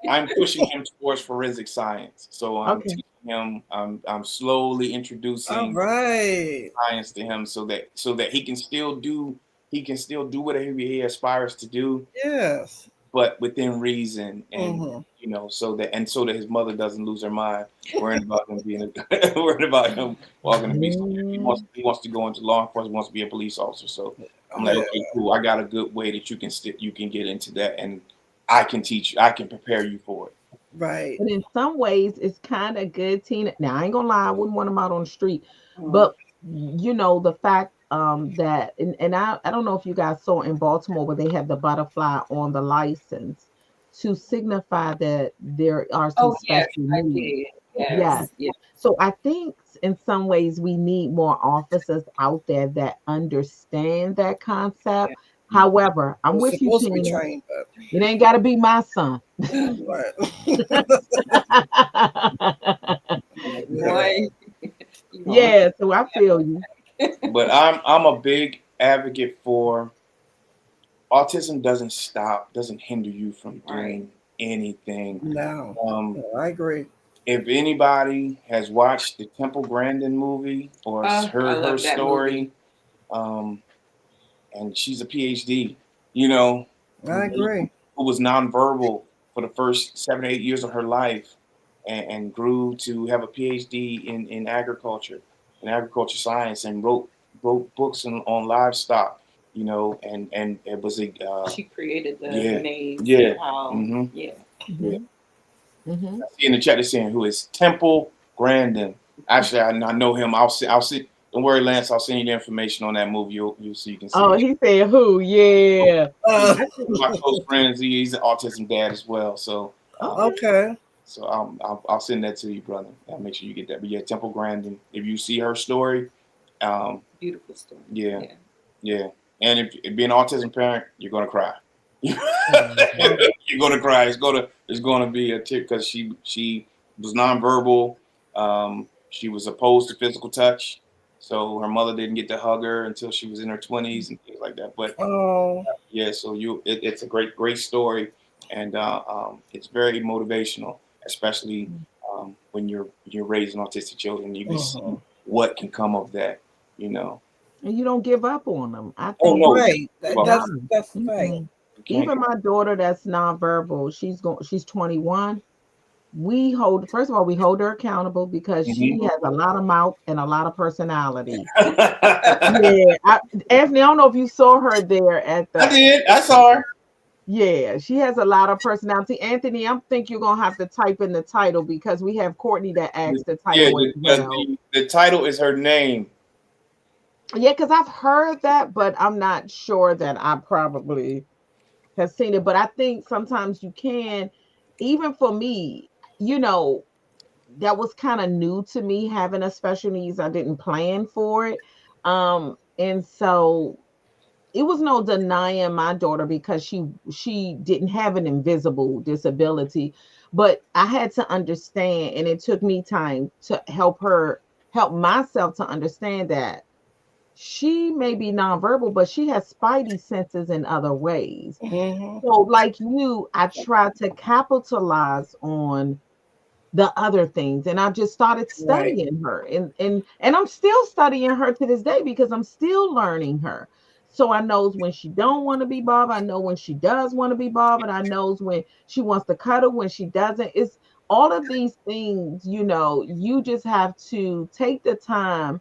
I'm pushing him towards forensic science. So I'm Okay. teaching him. I'm slowly All introducing right. science to him, so that he can still do whatever he aspires to do, Yes. but within reason, and Mm-hmm. so that his mother doesn't lose her mind worrying about him being worried about him walking to be something. He wants Mm. he wants to go into law enforcement. He wants to be a police officer. So I'm like, Yeah. okay, cool. I got a good way that you can get into that, and I can teach you. I can prepare you for it. Right. But in some ways, it's kind of good, Tina. Now, I ain't gonna lie, I wouldn't want them out on the street. Mm. But the fact that and I don't know if you guys saw in Baltimore where they have the butterfly on the license to signify that there are some Oh yes, special I needs. did. Yes. Yes, yes. So I think in some ways we need more officers out there that understand that Yeah. concept. However, I'm We're with you, supposed to be Tina. trained, but It ain't got to be my son. right. Yeah. Boy, you gonna Yeah, so I feel you. But I'm a big advocate for autism. Doesn't hinder you from right. doing anything. No. Um, No, I agree. if anybody has watched the Temple Grandin movie or I heard her love that movie. story, um, and she's a PhD, you know, I who, agree. who was nonverbal for the first 7 or 8 years of her life, and grew to have a PhD in agriculture science, and wrote books on livestock, and it was a She created the yeah, maze yeah, and how hmm yeah. yeah. Mhm. Mhm. In the chat, they're saying who is Temple Grandin. Actually, I know him. I'll see. Don't worry, Lance. I'll send you the information on that movie. You so you can see Oh, it. he said who? Yeah. Yeah, Uh, I one of think my close friends. He's an autism dad as well. So, okay. okay. I'll send that to you, brother. I'll make sure you get that. But yeah, Temple Grandin. If you see her story, um, Beautiful story. yeah, Yeah. yeah. And if being an autism parent, you're gonna cry. You're Mhm. gonna cry. It's gonna be a tear because she was nonverbal. She was opposed to physical touch, so her mother didn't get to hug her until she was in her 20s and things like that. But Oh. yeah, so it's a great story, and it's very motivational, especially when you're raising autistic children. You can see Uh-huh. what can come of that. You know. And you don't give up on them. I Oh think no, Right. well, nah. That's the thing. Mm-mm. you can't. Even my daughter that's nonverbal, she's 21. We hold First of all, we hold her accountable because she Mhm. has a lot of mouth and a lot of personality. I Yeah, Anthony, I don't know if you saw her there at the did. I saw her. Yeah, she has a lot of personality. Anthony, I think you're gonna have to type in the title because we have Courtney that asked the Yeah, title as well. the title is her name. Yeah, because I've heard that, but I'm not sure that I probably have seen it. But I think sometimes you can, even for me, you know, that was kind of new to me having a special needs. I didn't plan for it. And so it was no denying my daughter because she didn't have an invisible disability, but I had to understand, and it took me time to help myself to understand that she may be nonverbal, but she has spidey senses in other ways. Mm-hmm. So like you, I try to capitalize on the other things, and I just started Right. studying her, and I'm still studying her to this day because I'm still learning her. So I knows when she don't want to be bothered, I know when she does want to be bothered, I knows when she wants to cuddle, when she doesn't. It's all of these things, you just have to take the time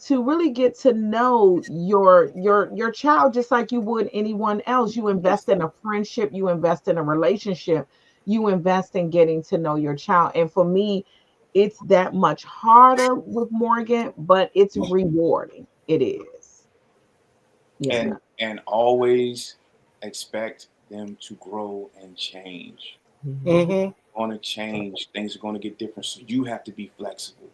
to really get to know your child just like you would anyone else. You invest in a friendship, you invest in a relationship, you invest in getting to know your child. And for me, it's that much harder with Morgan, but it's rewarding. It is. Yeah. And always expect them to grow and change. Mhm. Mm-hmm. Going to change, things are going to get different, so you have to be flexible.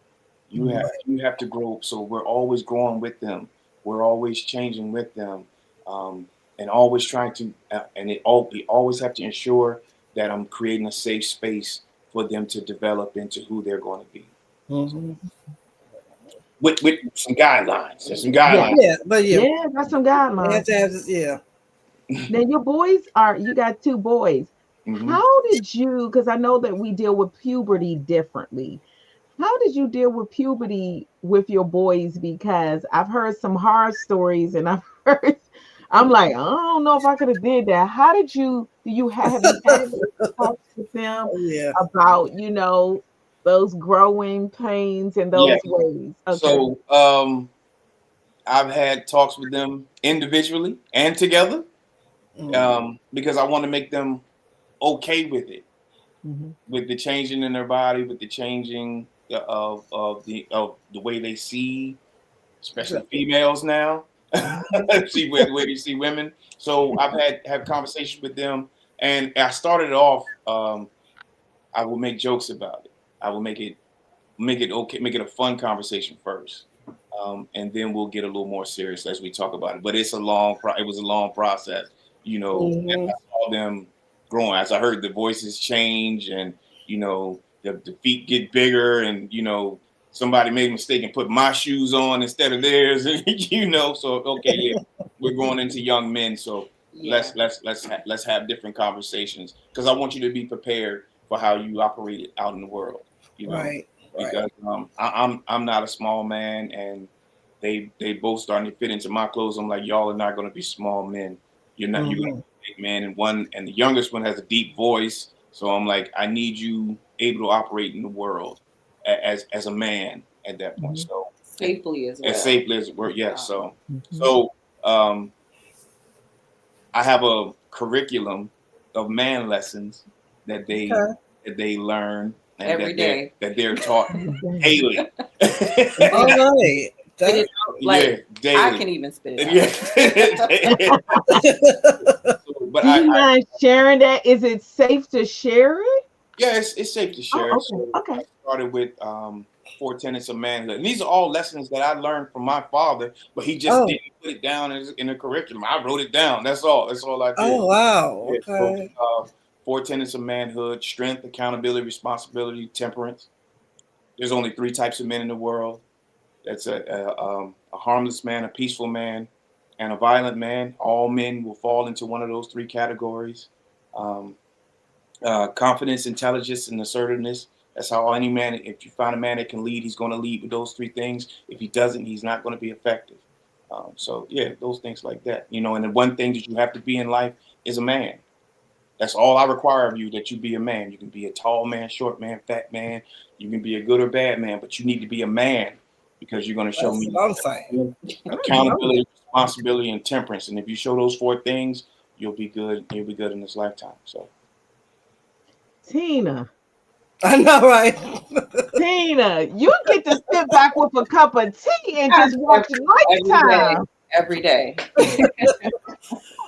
Mhm. You have to grow, so we're always growing with them, we're always changing with them, and always trying to and we always have to ensure that I'm creating a safe space for them to develop into who they're going to be, Mm-hmm. with some guidelines. There's some Yeah. guidelines. Yeah, but yeah, Yeah, that's some they have guidelines. to have this. Yeah. Now your boys you got two boys. Hmm. How did you, because I know that we deal with puberty differently. How did you deal with puberty with your boys? Because I've heard some horror stories, and I've heard, I'm like, I don't know if I could have did that. How did have you had those talks with them Yeah. about, those growing pains and Yeah. those ways? Okay. So I've had talks with them individually and together, Mm-hmm. because I want to make them okay with it, Mhm. with the changing in their body, with the changing of the way they see, especially females now. Mhm. See where you see women. So I've have conversations with them, and I started off. I will make jokes about it. I will make it okay, make it a fun conversation first, and then we'll get a little more serious as we talk about it. But it was a long process, as Mm-hmm. I saw them growing, as I heard the voices change, and the feet get bigger, and somebody made a mistake and put my shoes on instead of theirs, So okay, yeah, we're growing into young men, so Yeah. let's have different conversations because I want you to be prepared for how you operate it out in the world, you know Right. Right. because I'm not a small man, and they both starting to fit into my clothes. I'm like, y'all are not going to be small men. You're going to Mm-hmm. be a big man, and the youngest one has a deep voice. So I'm like, I need you able to operate in the world as a man at that point. Mhm. So Safely as as well. safely as we're yes. So Mhm. so um, I have a curriculum of man lessons that they Okay. that they learn and Every day. that they're taught Every day. daily. Spit it All out. right. Spit That. it out. Yeah, Like I daily. can even spit it out. Yeah. So, but Do you mind sharing that? Is it safe to share it? yeah, it's safe to Oh, share. okay. So I Okay. started with four tenets of manhood, and these are all lessons that I learned from my father, but he just Oh. didn't put it down in the curriculum. I wrote it down. That's all. That's all I did. Oh. Wow. Yeah. So, Okay. four tenets of manhood: strength, accountability, responsibility, temperance. There's only three types of men in the world. That's a harmless man, a peaceful man, and a violent man. All men will fall into one of those three categories. Um, Confidence, intelligence, and assertiveness. That's how any man, if you find a man that can lead, he's going to lead with those three things. If he doesn't, he's not going to be effective. So, yeah, those things like that. And the one thing that you have to be in life is a man. That's all I require of you, that you be a man. You can be a tall man, short man, fat man. You can be a good or bad man, but you need to be a man because you're going to show That's me what I'm saying. I love accountability, responsibility, and temperance. And if you show those four things, you'll be good. You'll be good in this lifetime. So Tina, I know, right? Tina, you get to sit back with a cup of tea and just watch Every day, Lifetime. every day.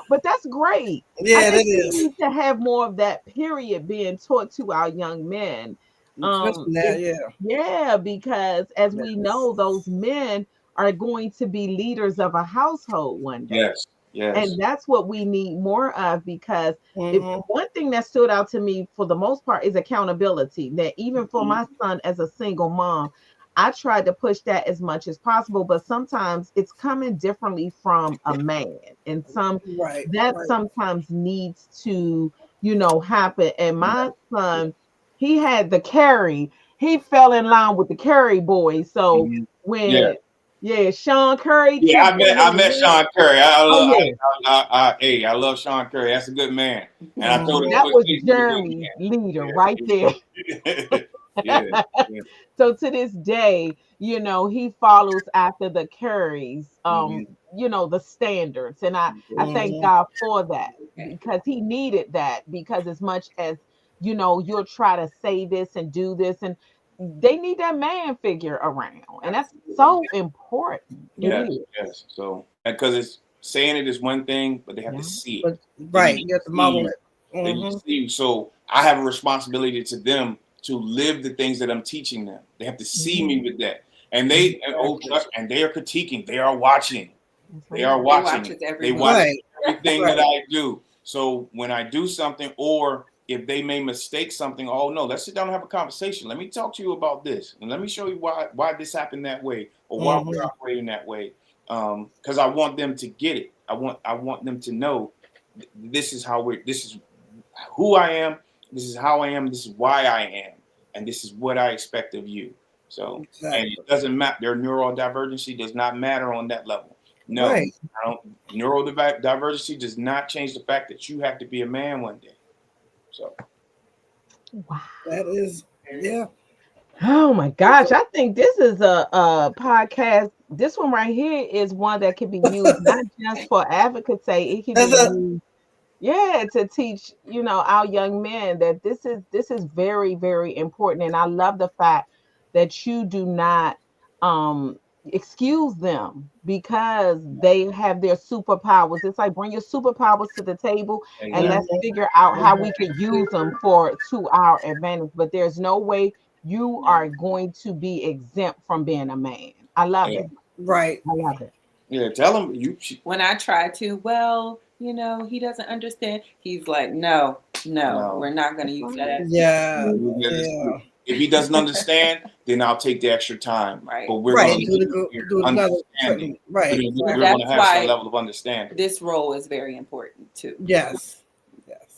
But that's great. I Yeah, that think we is. need to have more of that period being taught to our young men. Especially now, It, yeah. yeah, because as we Yes. know, those men are going to be leaders of a household one day. yes, yes, And that's what we need more of because if Mm-hmm. one thing that stood out to me for the most part is accountability. That even for my son as a single mom, I tried to push that as much as possible, but sometimes it's coming differently from a man. And Right, that right. sometimes needs to, happen. And my son, he had the carry. He fell in line with the Curry boys. So hmm yeah, when Sean Curry yeah. took them I in the met ring. Sean Curry. Oh yeah. Hey, I love Sean Curry. That's a good man. And I told him Mm-hmm. to That his was face he's a good Jeremy's leader right man. there. Yeah, yeah, yeah. So to this day, he follows after the Currys, hmm the standards. And I thank Mm-hmm. God for that because he needed that because as much as, you'll try to say this and do this and they need that man figure around. And that's Absolutely. so important. It Yes, is. yes. So because it's saying it is one thing, but they have to Yeah. see it. But They right, need you have to to see model you. it. They need to Mm-hmm. see you. So I have a responsibility to them to live the things that I'm teaching them. They have to see Mhm. me with that. And Exactly. trust, and they are critiquing. They are watching. That's They right. are They watch watching. us every They watch move. Right, everything that right. I do. So when I do something, or if they may mistake something, oh no, let's sit down and have a conversation. Let me talk to you about this, and let me show you why this happened that way, or why we're Mm-hmm. operating that way. Because I want them to get it. I want them to know this is how we're. This is who I am. This is how I am. This is why I am, and this is what I expect of you. So, and it Exactly. doesn't matter. Their neurodivergency does not matter on that level. No, Right. I don't. Neurodivergency does not change the fact that you have to be a man one day. So, Wow. That is, yeah. Oh my gosh, I think this is a podcast. This one right here is one that can be used not just for advocacy, it can be That's a used, yeah, to teach, our young men that this is very, very important. And I love the fact that you do not excuse them because they have their superpowers. It's like bring your superpowers to the table and let's exactly. Mhm. figure out how we can use them for to our advantage. But there's no way you No. are going to be exempt from being a man. I love Yeah, it. Right. I love it. yeah. Tell them you. When I try to, well, he doesn't understand. He's like, no, no, No. we're not going to That's use that right. as Yeah. If Yeah. he doesn't understand, then I'll take the extra time. right. But we're Right. going And to do leave the go here do another understanding. certain right. But We're going Exactly. to that's have some why level of understanding. this role is very important too. Yes.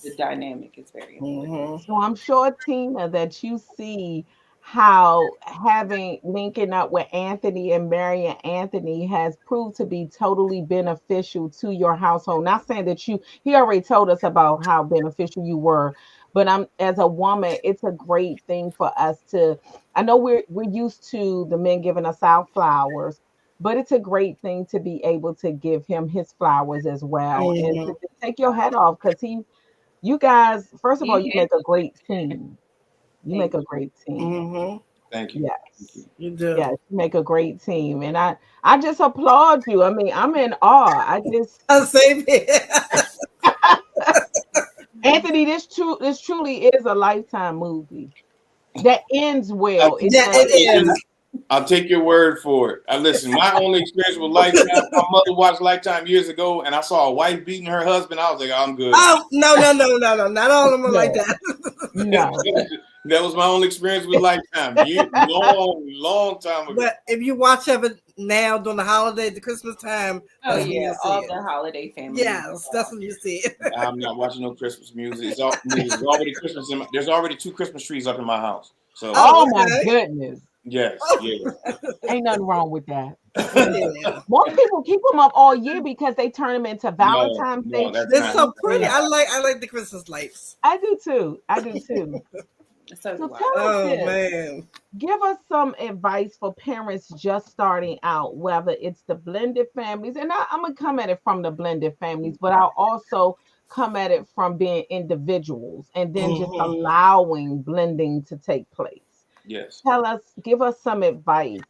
The Yes. dynamic is very important. Mm-hmm. So I'm sure, Tina, that you see how having linking up with Anthony and Mary and Anthony has proved to be totally beneficial to your household. Not saying that he already told us about how beneficial you were, but I'm as a woman, it's a great thing for us to. I know we're used to the men giving us our flowers, but it's a great thing to be able to give him his flowers as well and to Mm-hmm. just take your hat off because you guys, first of all, He you make a handles great team. You make things. a great team. Mm-hmm. Thank you. Thank you. Yes. You do. Yes, you make a great team. And I just applaud you. I mean, I'm in awe. I just Same here. Anthony, this truly is a lifetime movie that ends I, well. It Yeah, does. it is. I'll take your word for it. I listen. My only experience with Lifetime, my mother watched Lifetime years ago, and I saw a wife beating her husband. I was like, I'm good. Oh no, no, no, no, no. Not all of them are like No, that. no. That was my only experience with Lifetime. Long, long time ago. But if you watch of it now during the holiday, the Christmas time, Oh that's when yeah, you'll see all it. the holiday family movies Yes, are that's on when you there. see it. I'm not watching no Christmas music. There's already Christmas there's already 2 Christmas trees up in my house. So Oh, Oh my okay. goodness. yes, yes. Ain't nothing wrong with that. It is. Most people keep them up all year because they turn them into No, Valentine's Day no, that's They're not. so trees. pretty. I like the Christmas lights. I do too. I do too. So So do I. tell us Oh this. man. Give us some advice for parents just starting out, whether it's the blended families, and I'm gonna come at it from the blended families, but I'll also come at it from being individuals and then just Mhm. allowing blending to take place. Yes. Give us some advice,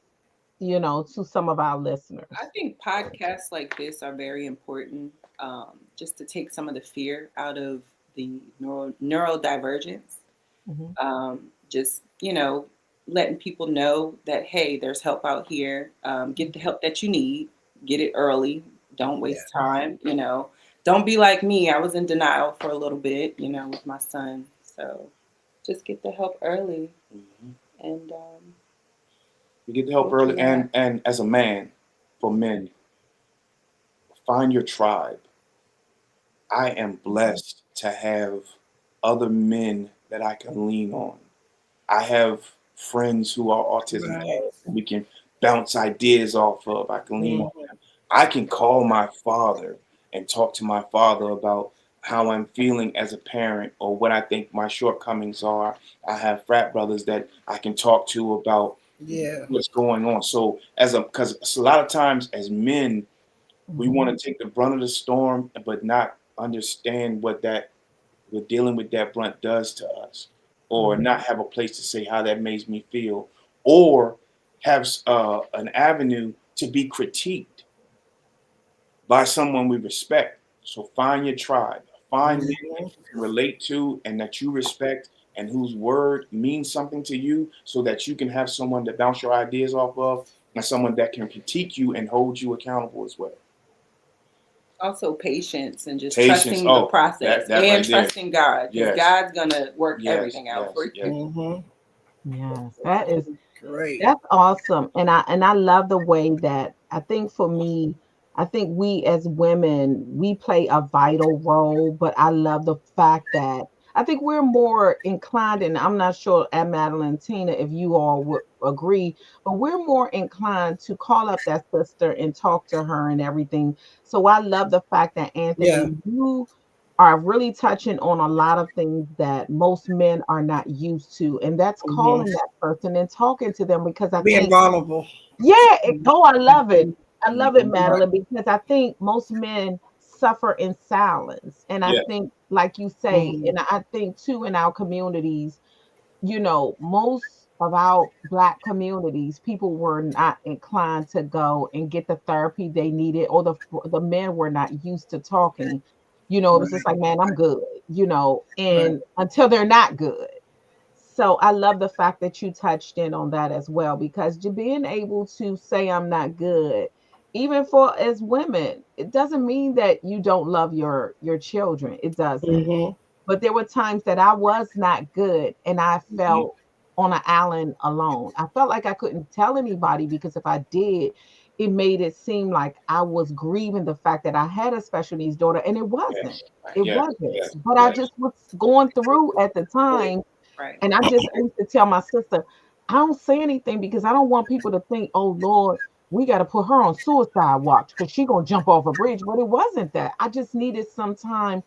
to some of our I listeners. think podcasts like this are very important, just to take some of the fear out of the neurodivergence. Mhm, Just, letting people know that, hey, there's help out here. Get the help that you need, get it early. Don't Yeah. waste time, Don't be like me. I was in denial for a little bit, with my son. So just get the help early Hmm. and You get the go help early, through that. and as a man, for men, find your tribe. I am blessed to have other men that I can lean on. I have friends who are autism Right. parents and we can bounce ideas off of. I can lean on Mhm. them. I can call my father and talk to my father about how I'm feeling as a parent or what I think my shortcomings are. I have frat brothers that I can talk to about Yeah. what's going on. So because a lot of times as men, we want mhm, to take the brunt of the storm, but not understand what that we're dealing with that brunt does to us, or mhm, not have a place to say how that makes me feel, or have an avenue to be critiqued by someone we respect. So find your tribe, find men that Mhm. you can relate to and that you respect and whose word means something to you so that you can have someone to bounce your ideas off of and someone that can critique you and hold you accountable as well. Also patience and just Patience. trusting the Oh, process that and right there. trusting God, because Yes. God's gonna work Yes. everything out Yes. for Yes. you. Mhm. yes, that is Great. That's awesome. And I love the way that I think for me, I think we as women, we play a vital role, but I love the fact that I think we're more inclined, and I'm not sure at Madeline Tina if you all would agree, but we're more inclined to call up that sister and talk to her and everything. So I love the fact that Yeah. Anthony, you are really touching on a lot of things that most men are not used to, and that's Mhm. calling that person and talking to them because I Being think, vulnerable. yeah, I love it. Mhm. I love it, Mhm. Right. Madeline, because I think most men suffer in silence. And I Yeah. think, like you say, Mhm. and I think too in our communities, most of our Black communities, people were not inclined to go and get the therapy they needed, or the men were not used to talking. It was just Right. like, man, I'm good, Right. and until they're not good. So I love the fact that you touched in on that as well, because being able to say I'm not good, even for as women, it doesn't mean that you don't love your children. It doesn't. Mhm. But there were times that I was not good and I Mhm. felt on an island alone. I felt like I couldn't tell anybody because if I did, it made it seem like I was grieving the fact that I had a special needs daughter, and it wasn't. Yes. It Yes. wasn't. Yes. But I Yes. just was going through at the time, Right. and I used to tell my sister, I don't say anything because I don't want people to think, oh Lord, we got to put her on suicide watch because she gonna jump off a bridge. But it wasn't that. I just needed some time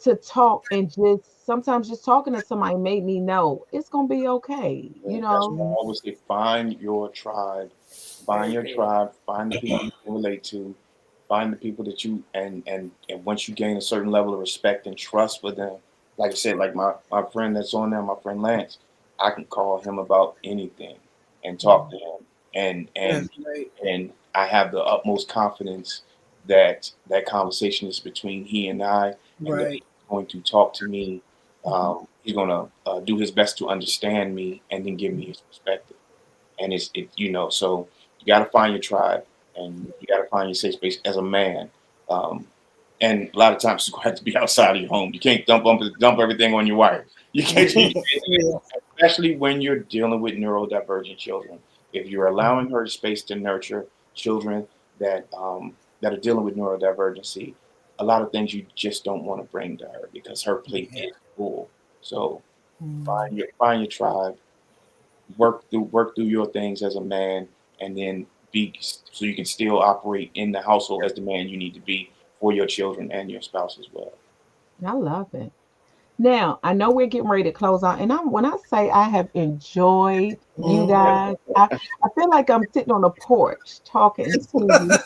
to talk, and just sometimes just talking to somebody made me know it's gonna be okay, Yeah, that's why Mhm. I always say find your tribe. Find Very your good. tribe, find the people you can relate to, find the people that you and once you gain a certain level of respect and trust for them, like I said, like my friend that's on there, my friend Lance, I can call him about anything and talk to him and That's and great. and I have the utmost confidence that that conversation is between he and I, and that Right. he's going to talk to me. Mhm. He's going to do his best to understand me and then give me his perspective. And so you got to find your tribe and you got to find your safe space as a man. Um, and a lot of times it's going to have to be outside of your home. You can't dump everything on your wife. You can't, you can't do Yeah. that, especially when you're dealing with neurodivergent children. If you're allowing her space to nurture children that are dealing with neurodivergency, a lot of things you just don't want to bring to her because her plate Yeah. is full. So Mm. find your tribe, work through your things as a man, and then be so you can still operate in the household as the man you need to be for your children and your spouse as well. I love it. Now, I know we're getting ready to close out, and when I say I have enjoyed you Mhm. guys, I feel like I'm sitting on the porch talking to you.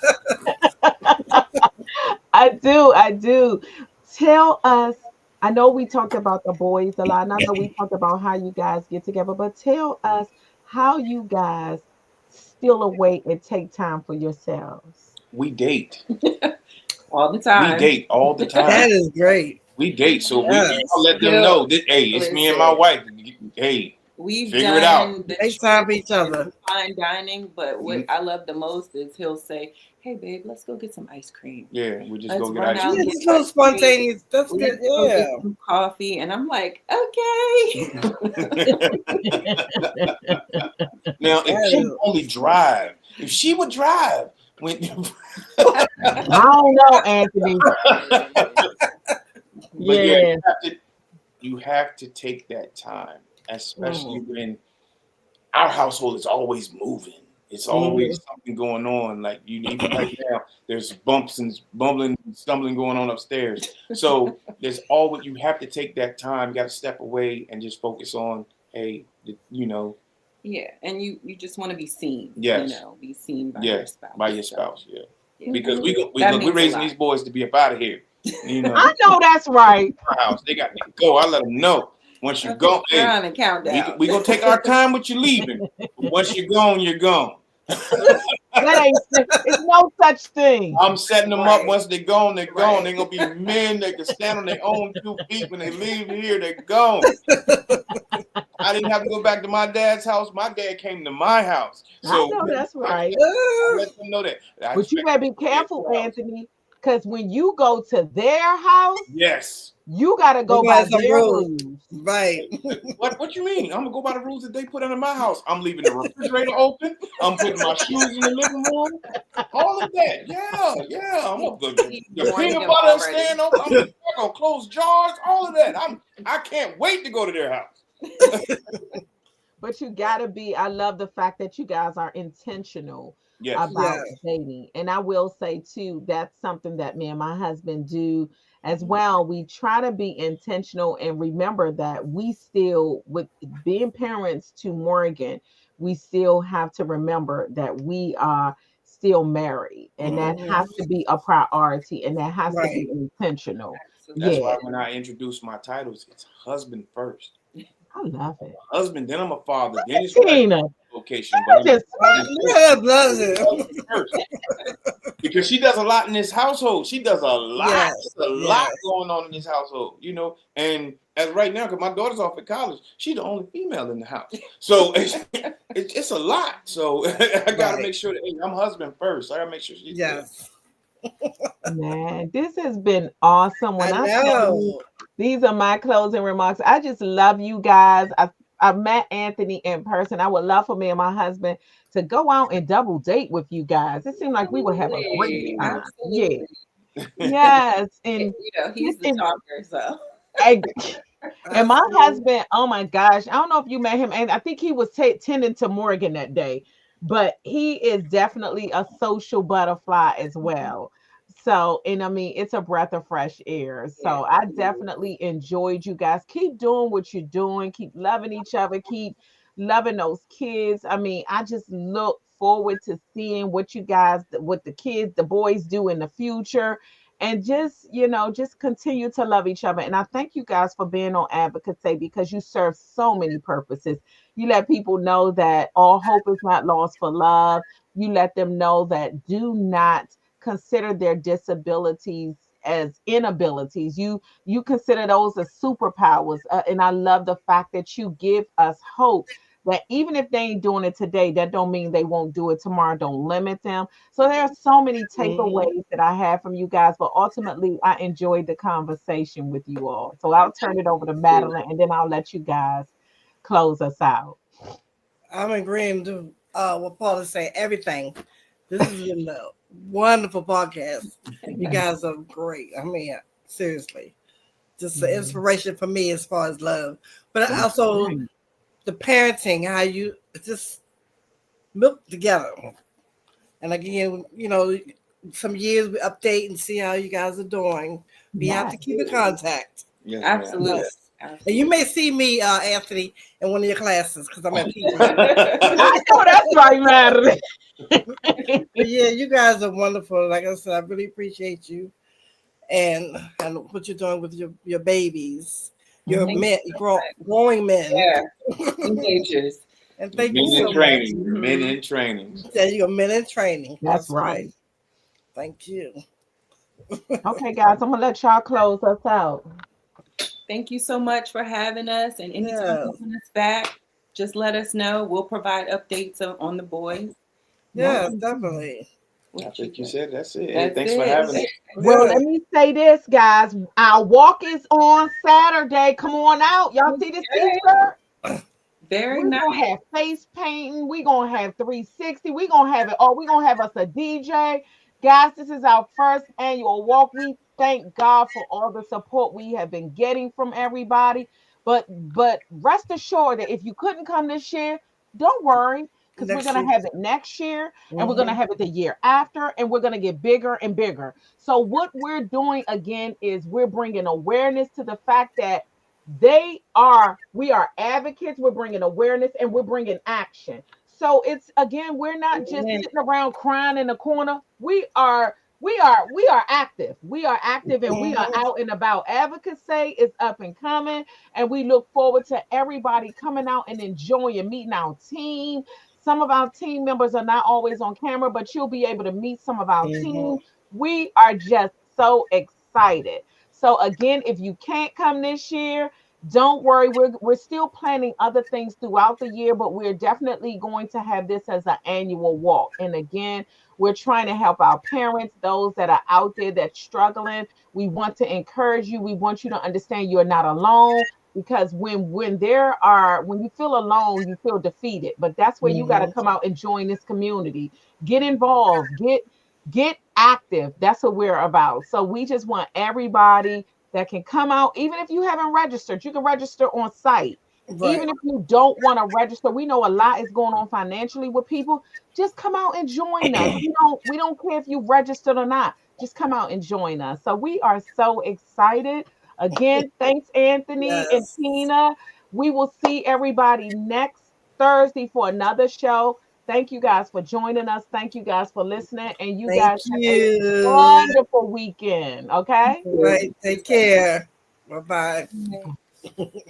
I do, I do. Tell us. I know we talked about the boys a lot, and I know we talked about how you guys get together, but tell us how you guys steal away and take time for yourselves. We date. All the We time. date all the time. That is great. We date. So I'll Yes. let them He'll know that, hey, it's me and my listen. wife. Hey, We've figure it out. done the Make time for trips each other. and fine dining, but what Mhm. I love the most is he'll say, "Hey, babe, let's go get some ice cream. Yeah, we just Let's go get run ice out Yeah, and cream. get just a little ice cream. spontaneous. That's good. Let's go get Yeah. some coffee." And I'm like, "Okay." Now, if That she is would only drive, if she would drive, when, I don't know, Anthony. but yeah, Yeah. you have to take that time, especially Mm. when our household is always moving. It's always something going on. Like even right now, there's bumps and bumbling, stumbling going on upstairs. So there's always you have to take that time. You got to step away and just focus on, hey, Yeah, and you just want to be seen, yes, be seen by your yeah, spouse. by your So, spouse, yeah. yeah, Because Mhm. that we're means a raising lot. these boys to be up out of here. I know that's right. Our house, they got to go. I let them know once you That's a go. Hey, time and countdown. we gonna take our time with you leaving. But once you're gone, you're gone. That ain't it's no such thing. I'm setting them up. Right, Once they're gone, they're gone. right. They're gonna be men. They can stand on their own 2 feet. When they leave here, they're gone. I didn't have to go back to my dad's house. My dad came to my house. I So know that's I right. let them know that. I But you expect better be them to be at careful, your house. Anthony, because when you go to their house, Yes. you gotta they go gonna by have some their rules. rules. Right. What you mean? I'm gonna go by the rules that they put under my house. I'm leaving the refrigerator open. I'm putting my shoes in the living room. All of that. Yeah, yeah. He The warned peanut them butter is already. staying open. I'm gonna close jars. All of that. I can't wait to go to their house. But you gotta be, I love the fact that you guys are intentional Yes. about Yeah. dating. And I will say too, that's something that me and my husband do as well. We try to be intentional and remember that we still, with being parents to Morgan, we still have to remember that we are still married. And that Mhm. has to be a priority and that has to be Right. intentional. That's Absolutely. Yeah, why when I introduce my titles, it's husband first. I love it. Husband, then I'm a father, Look then at it's wife Tina. location. But I I'm just husband Look first. at that brother. Husband first. Because she does a lot in this household. She does a lot. Yes. There's a lot Yes. going on in this household. And as right now, because my daughter's off at college, she's the only female in the house. So it's a lot. So I got to Right. make sure that hey, I'm husband first. I got to make sure she's good. Yes. Man, this has been awesome. I When I tell you, know. these are my closing remarks. I just love you guys. I met Anthony in person. I would love for me and my husband to go out and double date with you guys. It seemed like we would have a great Absolutely. time. Yeah. Absolutely. Yes. And He's the talker, so. and, and my Absolutely. husband, oh my gosh, I don't know if you met him, and I think he was tending to Morgan that day, but he is definitely a social butterfly as well. So, and I mean, it's a breath of fresh air. Yeah. So, I definitely enjoyed you guys. Keep doing what you're doing, keep loving each other, keep loving those kids. I mean, I just look forward to seeing what you guys, what the kids, the boys do in the future and just just continue to love each other. And I thank you guys for being on advocacy because you serve so many purposes. You let people know that all hope is not lost for love. You let them know that do not consider their disabilities as inabilities. You consider those as superpowers. And I love the fact that you give us hope that even if they ain't doing it today, that don't mean they won't do it tomorrow. Don't limit them. So there are so many Mhm. takeaways that I have from you guys, but ultimately I enjoyed the conversation with you all. So I'll turn it over to Madeline and then I'll let you guys close us out. I'm agreeing to what Paul is saying. Everything. This has been a wonderful podcast. You guys are great. I mean, seriously, just an Mhm. inspiration for me as far as love, but That's also right. the parenting, how you just milk together. And again, some years we update and see how you guys are doing. We have Yes. to keep in contact. Yes, ma'am. Absolutely. Yes. And you Absolutely. may see me, Anthony, in one of your classes because I'm at PG. I know that's right, Madeline. But yeah, you guys are wonderful. Like I said, I really appreciate you. and what you're doing with your babies, your Mhm. Thank men, you so growing much. men. Yeah, teenagers. And You're thank you men in so Mhm. much. training. You're men Mhm. in training. Yeah, you're men in training. That's That's right. right. Thank you. Okay, guys, I'm gonna let y'all close us out. Thank you so much for having us. And anytime you Yes. want us back, just let us know. We'll provide updates on the boys. Yes, Yes, indeed. definitely. I What you think you think? said that's it. Hey, That's thanks for it. having us. Well, Yes. let me say this, guys. Our walk is on Saturday. Come on out. Y'all see this Okay. t-shirt? Very We're nice. gonna have face painting. We're gonna have 360. We're gonna have it all. We're gonna have us a DJ. Guys, this is our first annual walk. We thank God for all the support we have been getting from everybody. But rest assured that if you couldn't come this year, don't worry, because we're Next gonna year. have it next year, and we're gonna Hmm. have it the year after, and we're gonna get bigger and bigger. So what we're doing again is we're bringing awareness to the fact that we are advocates, we're bringing awareness, and we're bringing action. So it's again, we're not just Amen. sitting around crying in the corner. We are active. We are active, and we are Hmm. out and about. Advocacy is up and coming, and we look forward to everybody coming out and enjoying meeting our team. Some of our team members are not always on camera, but you'll be able to meet some of our Hmm. team. We are just so excited. So again, if you can't come this year, don't worry. We're still planning other things throughout the year, but we're definitely going to have this as an annual walk. And again, we're trying to help our parents, those that are out there that's struggling. We want to encourage you. We want you to understand you're not alone, because when you feel alone, you feel defeated. But that's where you got to Hmm. come out and join this community. Get involved. Get active. That's what we're about. So we just want everybody that can come out. Even if you haven't registered, you can register on site. Right. Even if you don't want to register, we know a lot is going on financially with people. Just come out and join us. We don't care if you registered or not. Just come out and join us. So we are so excited. Again, thanks Anthony and Yes. Tina. We will see everybody next Thursday for another show. Thank you guys for joining us. Thank you guys for listening. And you Thank guys have a you. wonderful weekend. Okay? Right. Take care. Bye bye. Okay.